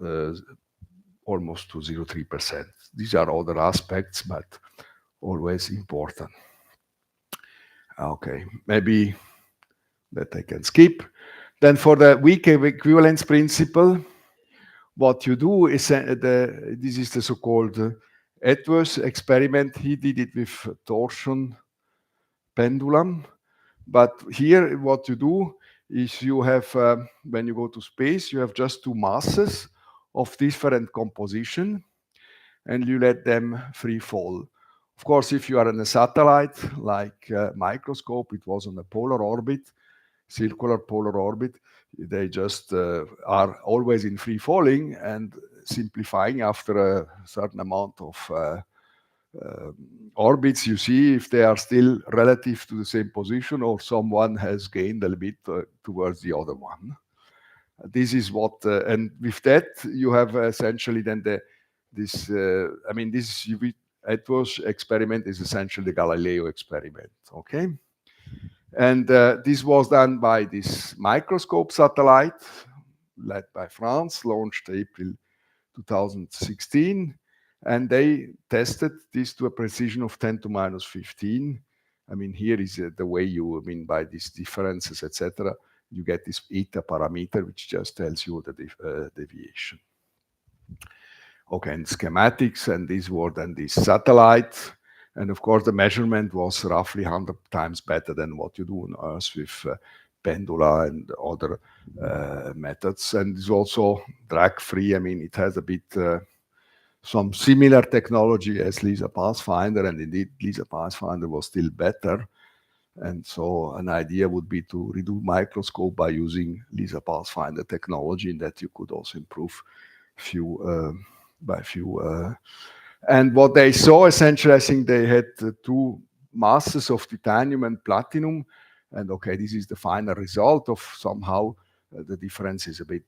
almost to 0.3%. These are other aspects, but always important. Okay, maybe that I can skip. Then for the weak equivalence principle, what you do is this is the so-called Edwards experiment. He did it with torsion pendulum. But here, what you do is you have, when you go to space, you have just two masses of different composition, and you let them free fall. Of course, if you are in a satellite, like microscope, it was on a polar orbit, circular polar orbit, they just are always in free falling, and simplifying after a certain amount of orbits, you see if they are still relative to the same position, or someone has gained a little bit towards the other one. This is what, and with that, you have essentially then this Edwards experiment is essentially the Galileo experiment, okay? And this was done by this microscope satellite led by France, launched April 2016. And they tested this to a precision of 10 to minus 15. I mean, here is the way you, by these differences, etc., you get this eta parameter, which just tells you the deviation. Okay, and schematics, and these were then these satellites. And of course, the measurement was roughly 100 times better than what you do on Earth with pendula and other methods. And it's also drag-free. I mean, it has a bit some similar technology as LISA Pathfinder, and indeed LISA Pathfinder was still better. And so an idea would be to redo microscope by using LISA Pathfinder technology, and that you could also improve by few. And what they saw, essentially, I think they had two masses of titanium and platinum. And okay, this is the final result of somehow the difference is a bit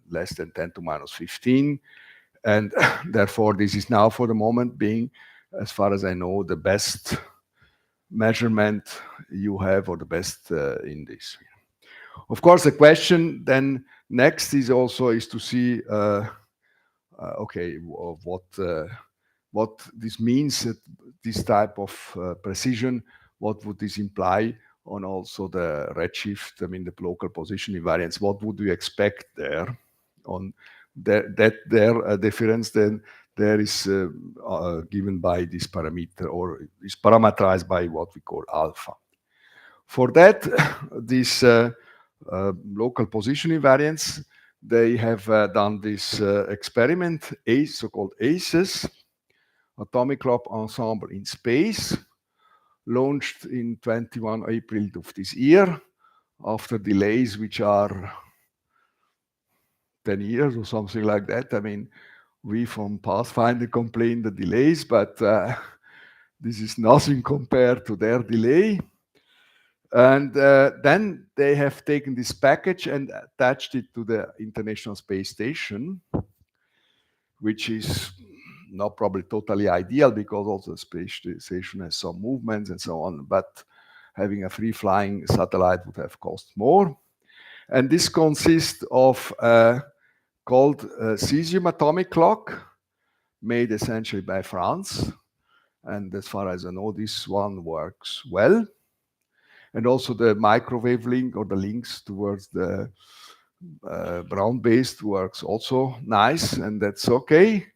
less than 10 to minus 15. And therefore, this is now for the moment being, as far as I know, the best measurement you have, or the best in this. Of course, the question then next is to see, okay, what this means, this type of precision, what would this imply on also the redshift, I mean the local position invariance, what would you expect there on that difference then there is given by this parameter, or is parameterized by what we call alpha. For that, this local position invariance, they have done this experiment, so-called ACES, Atomic Clock Ensemble in Space, launched in 21 April of this year, after delays which are 10 years or something like that. I mean, we from Pathfinder complain the delays, but this is nothing compared to their delay. And then they have taken this package and attached it to the International Space Station, which is not probably totally ideal, because also the space station has some movements and so on, but having a free-flying satellite would have cost more. And this consists of called cesium atomic clock, made essentially by France. And as far as I know, this one works well. And also the microwave link, or the links towards the ground-based, works also nice, and that's okay.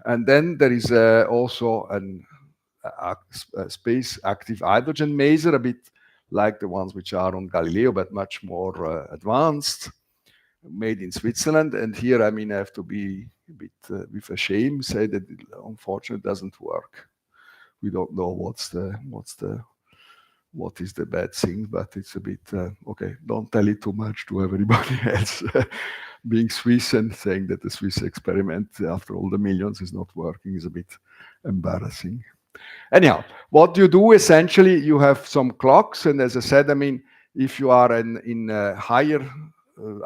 And then there is also a space active hydrogen maser, a bit like the ones which are on Galileo, but much more advanced, made in Switzerland. And here, I mean, I have to be a bit with a shame, say that it unfortunately doesn't work. We don't know what is the bad thing, but it's a bit, okay, don't tell it too much to everybody else. Being Swiss and saying that the Swiss experiment, after all the millions, is not working is a bit embarrassing. Anyhow, what you do essentially, you have some clocks, and as I said, I mean, if you are in a higher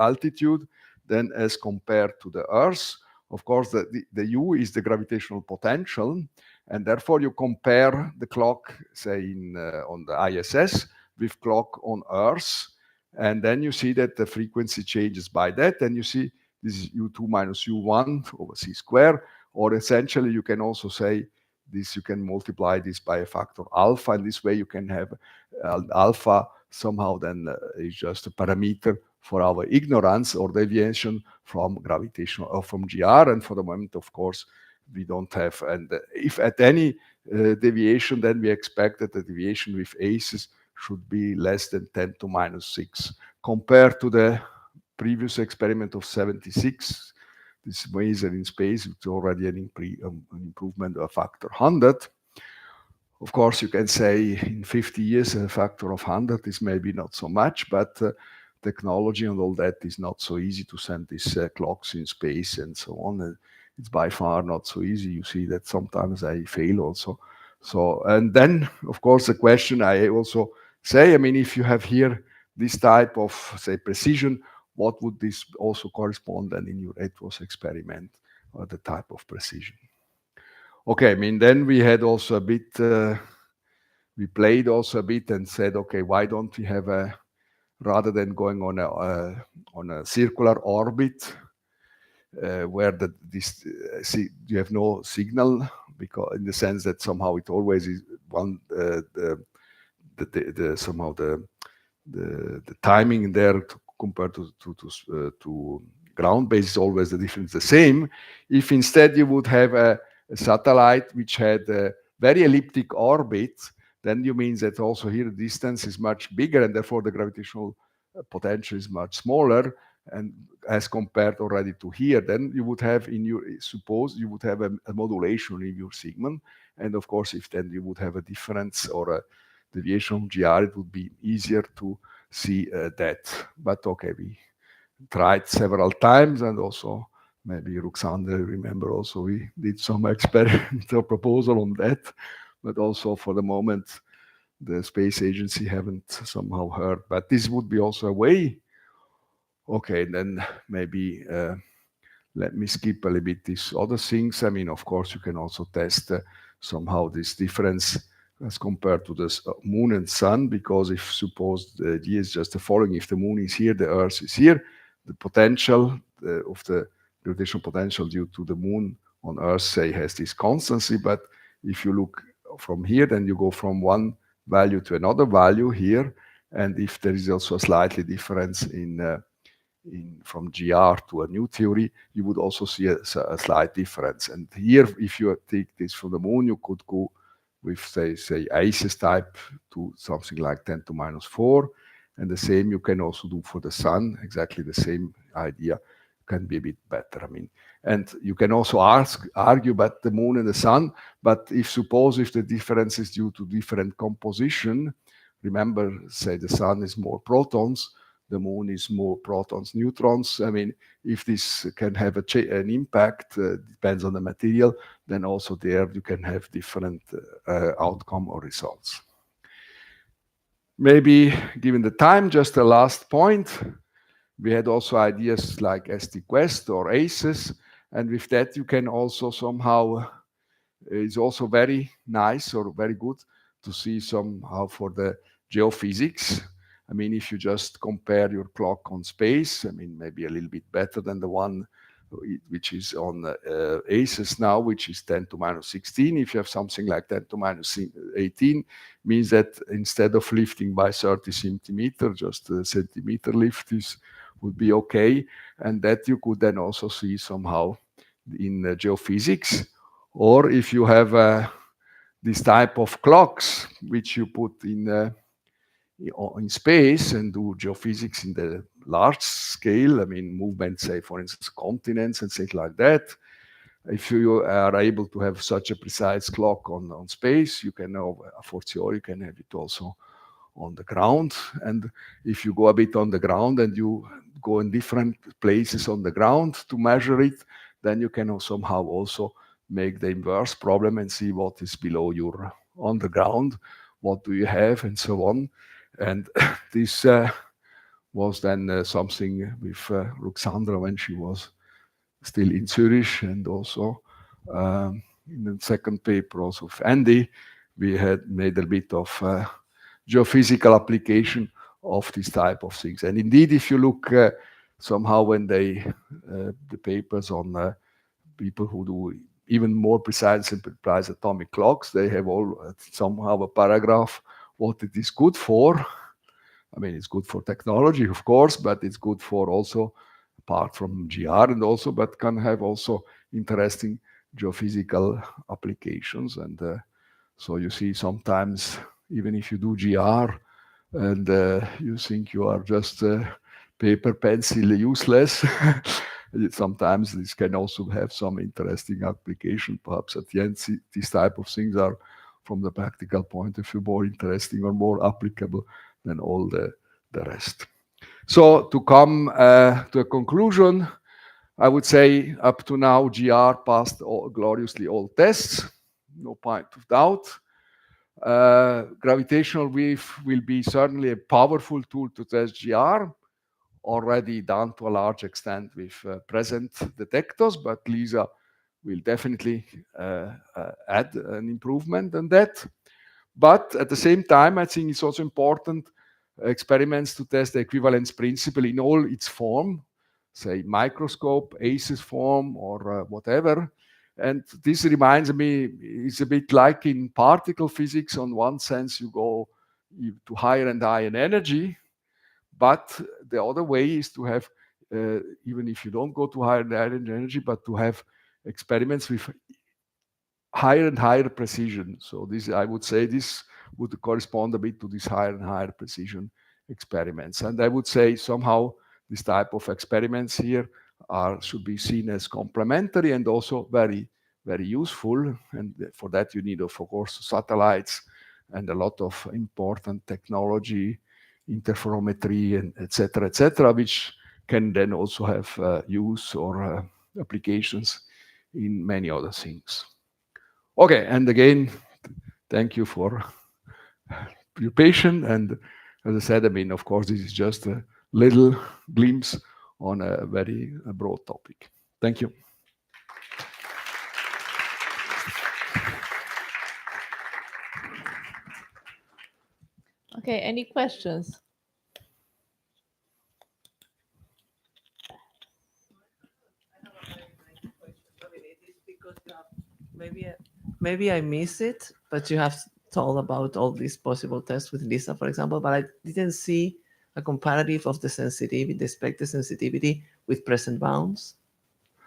altitude than as compared to the Earth, of course, the U is the gravitational potential, and therefore you compare the clock, say, on the ISS with clock on Earth, and then you see that the frequency changes by that, and you see this is U2 minus U1 over C square, or essentially you can also say this, you can multiply this by a factor alpha, and this way you can have alpha somehow then is just a parameter for our ignorance or deviation from gravitational or from GR, and for the moment, of course, we don't have. And if at any deviation, then we expect that the deviation with ACES should be less than 10 to minus 6 compared to the previous experiment of 76. This maser in space, it's already an improvement of a factor 100. Of course, you can say in 50 years, a factor of 100 is maybe not so much, but technology and all that is not so easy to send these clocks in space and so on. It's by far not so easy. You see that sometimes I fail also. So, and then, of course, the question I also say, I mean, if you have here this type of, say, precision, what would this also correspond then in your ATWOS experiment, or the type of precision? Okay, I mean, then we had also a bit, we played also a bit and said, okay, why don't we have rather than going on a circular orbit, where you have no signal, because in the sense that somehow it always is one somehow the timing there compared to ground base is always the difference the same. If instead you would have a satellite which had a very elliptic orbit, then you mean that also here the distance is much bigger, and therefore the gravitational potential is much smaller, and as compared already to here, then you would have suppose you would have a modulation in your segment, and of course if then you would have a difference or a deviation from GR, it would be easier to see that. But okay, we tried several times, and also maybe Ruxandra remember also we did some experimental proposal on that, but also for the moment the space agency haven't somehow heard. But this would be also a way Okay, then maybe let me skip a little bit these other things. I mean, of course, you can also test somehow this difference as compared to the moon and sun, because if suppose the idea is just the following: if the moon is here, the Earth is here, the potential of the gravitational potential due to the moon on Earth, say, has this constancy. But if you look from here, then you go from one value to another value here, and if there is also a slightly difference from GR to a new theory, you would also see a slight difference. And here, if you take this from the moon, you could go with, say ACES type to something like 10 to minus 4. And the same you can also do for the sun, exactly the same idea, can be a bit better. I mean, and you can also argue about the moon and the sun, but if the difference is due to different composition, remember, say the sun is more protons, the moon is more protons, neutrons. I mean, if this can have an impact, depends on the material, then also there you can have different outcome or results. Maybe given the time, just a last point. We had also ideas like ST-Quest or ACES, and with that you can also somehow, it's also very nice or very good to see somehow for the geophysics. I mean, if you just compare your clock on space, I mean, maybe a little bit better than the one which is on ACES now, which is 10 to minus 16. If you have something like 10 to minus 18, means that instead of lifting by 30 centimeter, just a centimeter lift would be okay. And that you could then also see somehow in geophysics. Or if you have this type of clocks, which you put in space and do geophysics in the large scale, I mean, movement, say, for instance, continents and things like that. If you are able to have such a precise clock on space, you can now, a fortiori, you can have it also on the ground. And if you go a bit on the ground and you go in different places on the ground to measure it, then you can somehow also make the inverse problem and see what is below your on the ground, what do you have, and so on. And this was then something with Ruxandra when she was still in Zurich, and also in the second paper also with Andy, we had made a bit of geophysical application of this type of things. And indeed, if you look somehow when the papers on people who do even more precise and precise atomic clocks, they have all somehow a paragraph what it is good for. I mean, it's good for technology, of course, but it's good for also, apart from GR, and also, but can have also interesting geophysical applications. And so you see sometimes, even if you do GR and you think you are just paper, pencil, useless, sometimes this can also have some interesting application. Perhaps at the end, these type of things are, from the practical point of view, more interesting or more applicable than all the rest. So to come to a conclusion, I would say up to now, GR passed gloriously all tests, no point of doubt. Gravitational wave will be certainly a powerful tool to test GR, already done to a large extent with present detectors, but LISA will definitely add an improvement on that. But at the same time, I think it's also important experiments to test the equivalence principle in all its form, say microscope, ACES form, or whatever. And this reminds me, it's a bit like in particle physics. On one sense, you go to higher and higher energy, but the other way is to have, even if you don't go to higher and higher energy, but to have experiments with higher and higher precision. So this, I would say, this would correspond a bit to these higher and higher precision experiments. And I would say somehow this type of experiments here should be seen as complementary and also very, very useful. And for that you need, of course, satellites and a lot of important technology, interferometry, and et cetera, which can then also have use or applications in many other things. Okay, and again, thank you for your patience. And as I said, I mean, of course, this is just a little glimpse on a very broad topic. Thank you. Okay, any questions? Maybe I miss it, but you have told about all these possible tests with Lisa, for example, but I didn't see a comparative of the sensitivity, the expected sensitivity with present bounds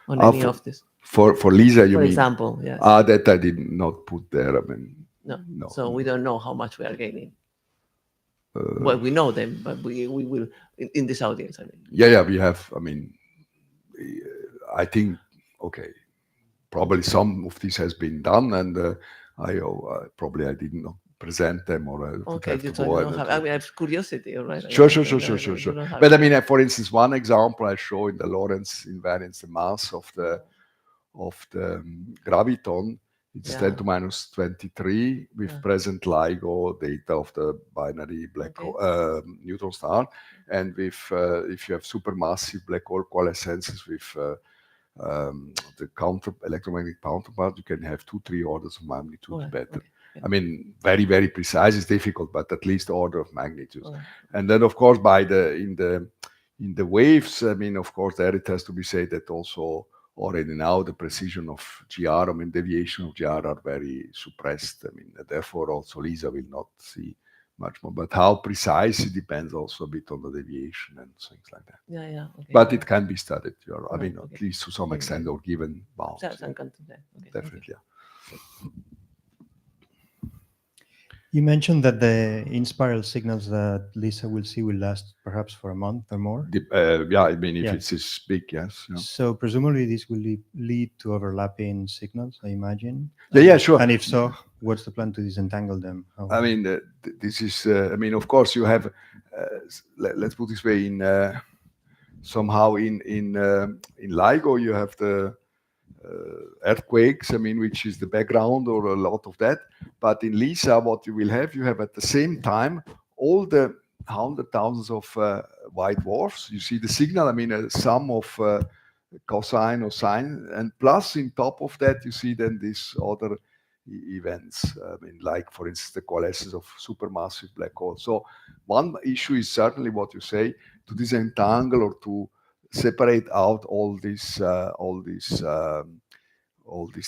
on any of this. For Lisa, you For mean? example, yes. That I did not put there. I mean, No. no. So we don't know how much we are gaining. Well, we know them, but we will in this audience. I mean, Yeah, we have. I mean, I think okay, probably some of this has been done, and I probably I did not present them, or I would okay, have you to so go. you don't have. I mean, I have curiosity, all right? Sure. You don't have But I it. mean, for instance, one example I show in the Lorentz invariance, the mass of the graviton, it's 10 to minus 23 with present LIGO data of the binary black hole, neutron star, and with if you have supermassive black hole coalescences with the electromagnetic counterpart, you can have 2-3 orders of magnitude better. I mean, very, very precise is difficult, but at least order of magnitude. And then, of course, in the waves, I mean, of course, there it has to be said that also already now the precision of GR, I mean, deviation of GR are very suppressed. I mean, therefore, also Lisa will not see much more. But how precise it depends also a bit on the deviation and things like that. Yeah. Okay. But it can be studied. I mean, okay. at least to some extent or given bounds. Definitely, yeah. You mentioned that the in-spiral signals that Lisa will see will last perhaps for a month or more. Yeah, I mean, if it's this big, yes. Yeah. So presumably this will lead to overlapping signals, I imagine. Yeah, sure. And if so, what's the plan to disentangle them? I mean, this is. I mean, of course, you have. Let's put this way. Somehow in LIGO, you have the earthquakes. I mean, which is the background or a lot of that. But in LISA, what you have at the same time all the hundred thousands of white dwarfs. You see the signal. I mean, a sum of cosine or sine, and plus in top of that, you see then these other events. I mean, like for instance, the coalescence of supermassive black holes. So one issue is certainly what you say, to disentangle or to separate out all these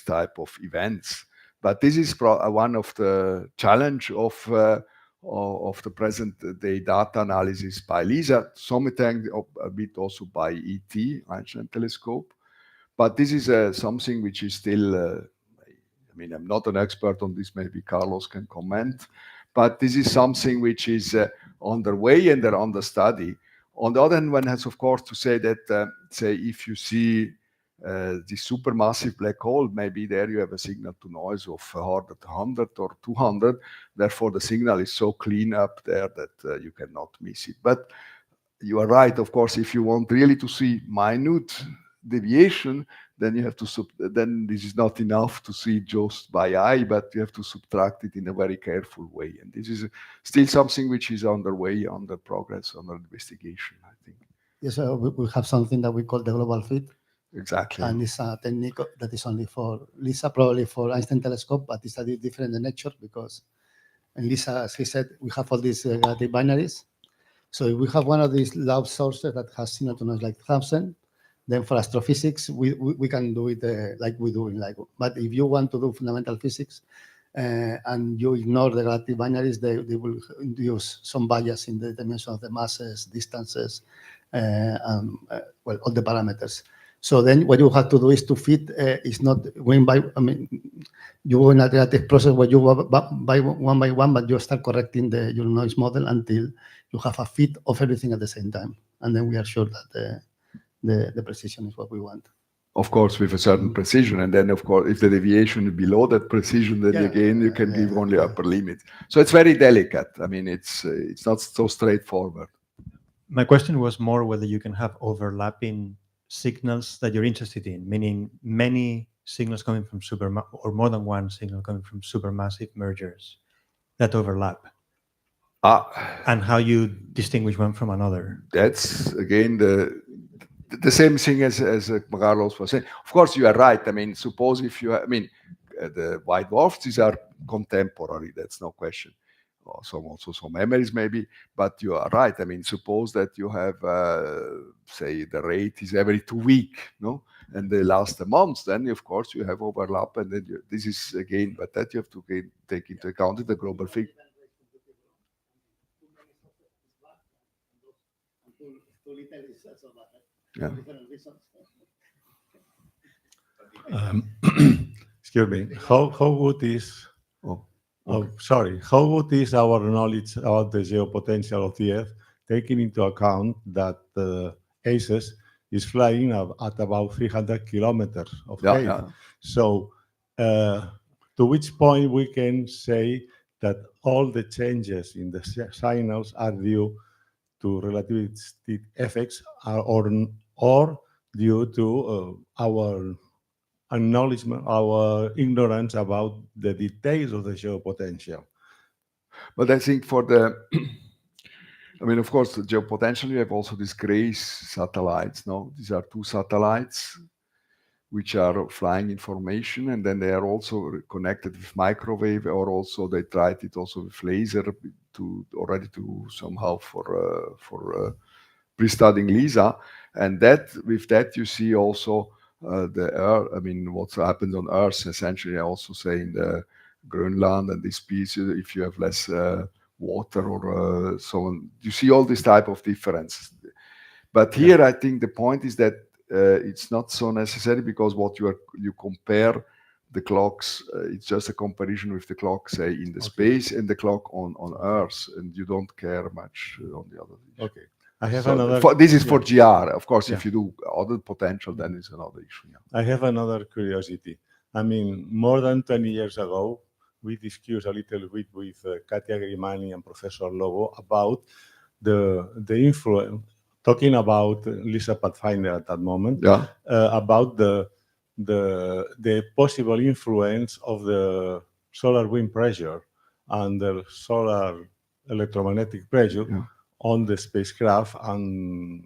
type of events. But this is one of the challenge of the present day data analysis by LISA, sometimes a bit also by ET, Einstein telescope. But this is something which is still, I mean, I'm not an expert on this, maybe Carlos can comment, but this is something which is underway and they're under study. On the other hand, one has, of course, to say that, say, if you see the supermassive black hole, maybe there you have a signal to noise of 100 or 200. Therefore, the signal is so clean up there that you cannot miss it. But you are right, of course, if you want really to see minute deviation, then you have to then this is not enough to see just by eye, but you have to subtract it in a very careful way. And this is still something which is underway, under progress, under investigation, I think. Yes, we have something that we call the global fit. Exactly. And it's a technique that is only for LISA, probably for Einstein telescope, but it's a bit different in nature because in LISA, as he said, we have all these relative binaries. So if we have one of these loud sources that has signal to noise like 1,000, then for astrophysics, we can do it like we do in LIGO. But if you want to do fundamental physics and you ignore the relative binaries, they will induce some bias in the dimension of the masses, distances, well, all the parameters. So then what you have to do is to fit, is not going by, I mean, you go in a relative process where you go by one, but you start correcting your noise model until you have a fit of everything at the same time. And then we are sure that the precision is what we want. Of course, with a certain precision. And then, of course, if the deviation is below that precision, then again, you can give only upper limit. So it's very delicate. I mean, it's not so straightforward. My question was more whether you can have overlapping signals that you're interested in, meaning many signals coming from or more than one signal coming from supermassive mergers that overlap. And how you distinguish one from another. That's again the same thing as Carlos was saying. Of course, you are right. I mean, suppose if you, the white dwarfs, these are contemporary. That's no question. Also some memories maybe, but you are right. I mean, suppose that you have, say, the rate is every 2 weeks, no, and they last a month. Then of course you have overlap, and then this is again, but that you have to take into account in the global figure. Yeah. Excuse me. How good is? Oh, sorry. How good is our knowledge about the geopotential of the Earth, taking into account that ACES is flying at about 300 kilometers of height? Yeah. So, to which point we can say that all the changes in the signals are due to relativistic effects or due to our acknowledgement, our ignorance about the details of the geopotential. But I think for the, I mean, of course, the geopotential, you have also these GRACE satellites, no? These are 2 satellites which are flying information, and then they are also connected with microwave, or also they tried it also with laser to somehow for pre-studying LISA. And that with that you see also the Earth, I mean, what happens on Earth, essentially. I also say in the Greenland and this piece, if you have less water or so on, you see all this type of differences. But here I think the point is that it's not so necessary, because what you compare the clocks, it's just a comparison with the clock, say, in the space and the clock on Earth, and you don't care much on the other. Okay. I have So another. this is for GR. Of course, if you do other potential, then it's another issue. Yeah. I have another curiosity. I mean, more than 20 years ago, we discussed a little bit with Katia Grimani and Professor Lobo about the influence, talking about LISA Pathfinder at that moment, about the possible influence of the solar wind pressure and the solar electromagnetic pressure on the spacecraft and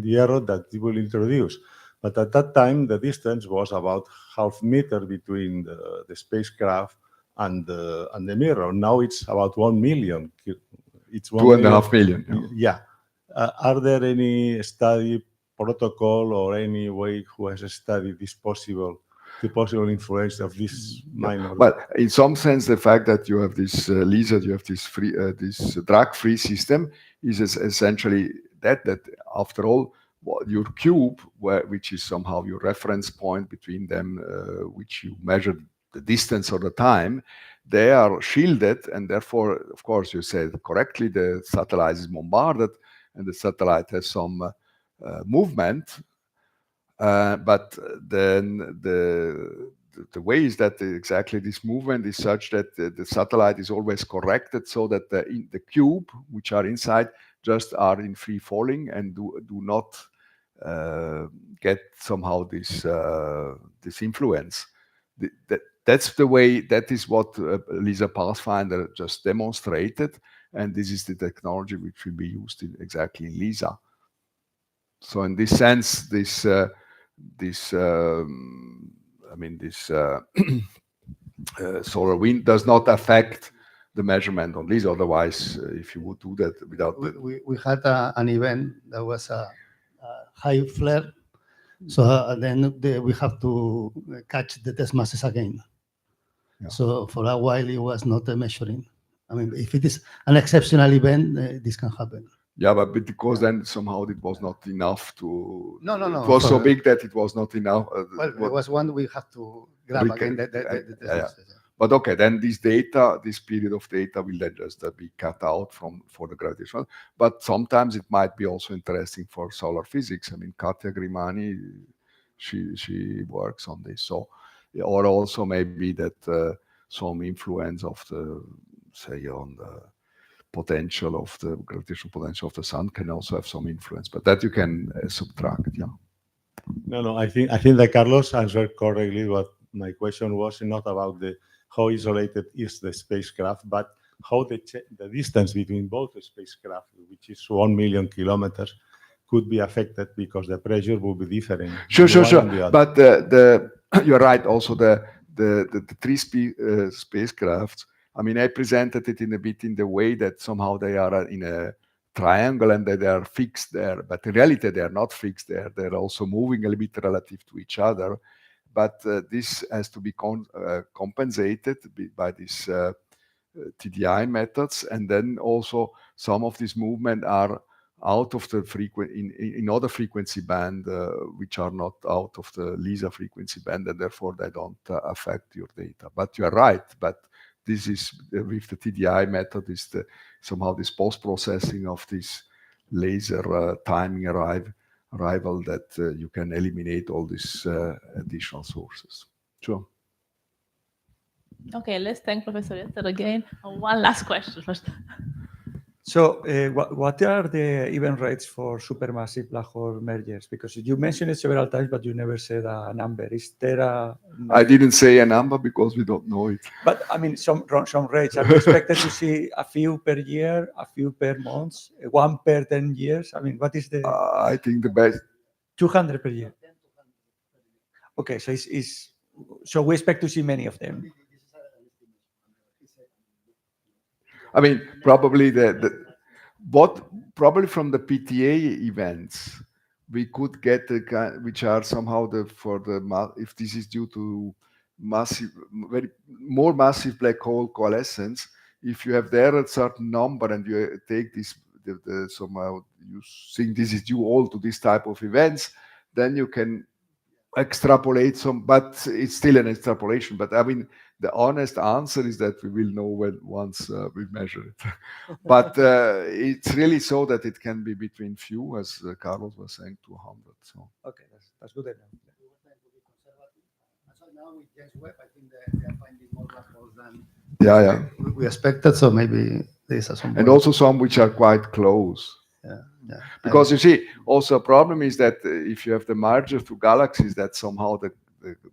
the error that it will introduce. But at that time, the distance was about half meter between the spacecraft and the mirror. Now it's about 1 million. It's 2.5 million. Yeah. Are there any study protocol or any way who has studied the possible influence of this minor? Well, in some sense, the fact that you have this LISA, you have this free, this drag-free system, is essentially that after all, your cube, which is somehow your reference point between them, which you measure the distance or the time, they are shielded, and therefore, of course, you said correctly, the satellite is bombarded, and the satellite has some movement. But then the way is that exactly this movement is such that the satellite is always corrected, so that the cube, which are inside, just are in free falling and do not get somehow this influence. That's the way. That is what LISA Pathfinder just demonstrated, and this is the technology which will be used exactly in LISA. So in this sense, this solar wind does not affect the measurement on LISA. Otherwise, if you would do that without, we had an event that was a high flare, so then we have to catch the test masses again. Yeah. So for a while, it was not measuring. I mean, if it is an exceptional event, this can happen. Yeah, but because then somehow it was not enough to. No. It was so big that it was not enough. Well, there was one we have to grab again. But okay, then this period of data will then just be cut out for the gravitational. But sometimes it might be also interesting for solar physics. I mean, Katia Grimani, she works on this. So, or also maybe that some influence of the, say, on the potential of the gravitational potential of the sun can also have some influence, but that you can subtract. Yeah. No. I think that Carlos answered correctly. What my question was not about how isolated is the spacecraft, but how the distance between both the spacecraft, which is 1 million kilometers, could be affected because the pressure will be different. Sure, on sure, one and the sure. other. But you're right. Also, the three spacecrafts. I mean, I presented it in a bit in the way that somehow they are in a triangle and that they are fixed there. But in reality, they are not fixed there. They're also moving a little bit relative to each other. But this has to be compensated by these TDI methods, and then also some of these movements are out of the in other frequency band, which are not out of the LISA frequency band, and therefore they don't affect your data. But you are right. But this is with the TDI method is somehow this post-processing of this laser timing arrival that you can eliminate all these additional sources. Sure. Okay, let's thank Professor Jetzer again. One last question first. So, what are the event rates for supermassive black hole mergers? Because you mentioned it several times, but you never said a number. Is there a? I didn't say a number because we don't know it. But I mean, some rates. Are you expected to see a few per year, a few per month, one per 10 years? I mean, what is the? I think the best. 200 per year. Okay, so so we expect to see many of them. I mean, probably probably from the PTA events, we could get which are somehow if this is due to more massive black hole coalescence. If you have there a certain number and you take this somehow you think this is due all to this type of events, then you can extrapolate some, but it's still an extrapolation. But I mean, the honest answer is that we will know once we measure it. But it's really so that it can be between few, as Carlos was saying, 200. So okay, that's good enough. Now with James Webb, I think they are finding more black holes than yeah. we expected. So maybe there's some. And also some which are quite close. Yeah. Because you see, also a problem is that if you have the merger to galaxies, that somehow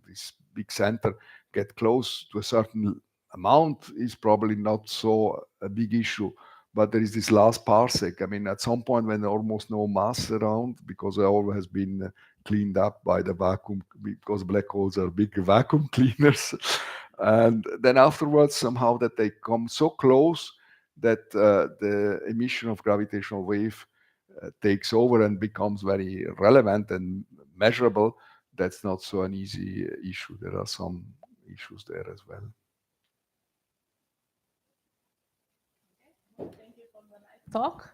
this big center get close to a certain amount is probably not so a big issue. But there is this last parsec. I mean, at some point when almost no mass around, because it all has been cleaned up by the vacuum, because black holes are big vacuum cleaners. And then afterwards, somehow that they come so close that the emission of gravitational wave takes over and becomes very relevant and measurable. That's not so an easy issue. There are some issues there as well. Thank you for the nice talk.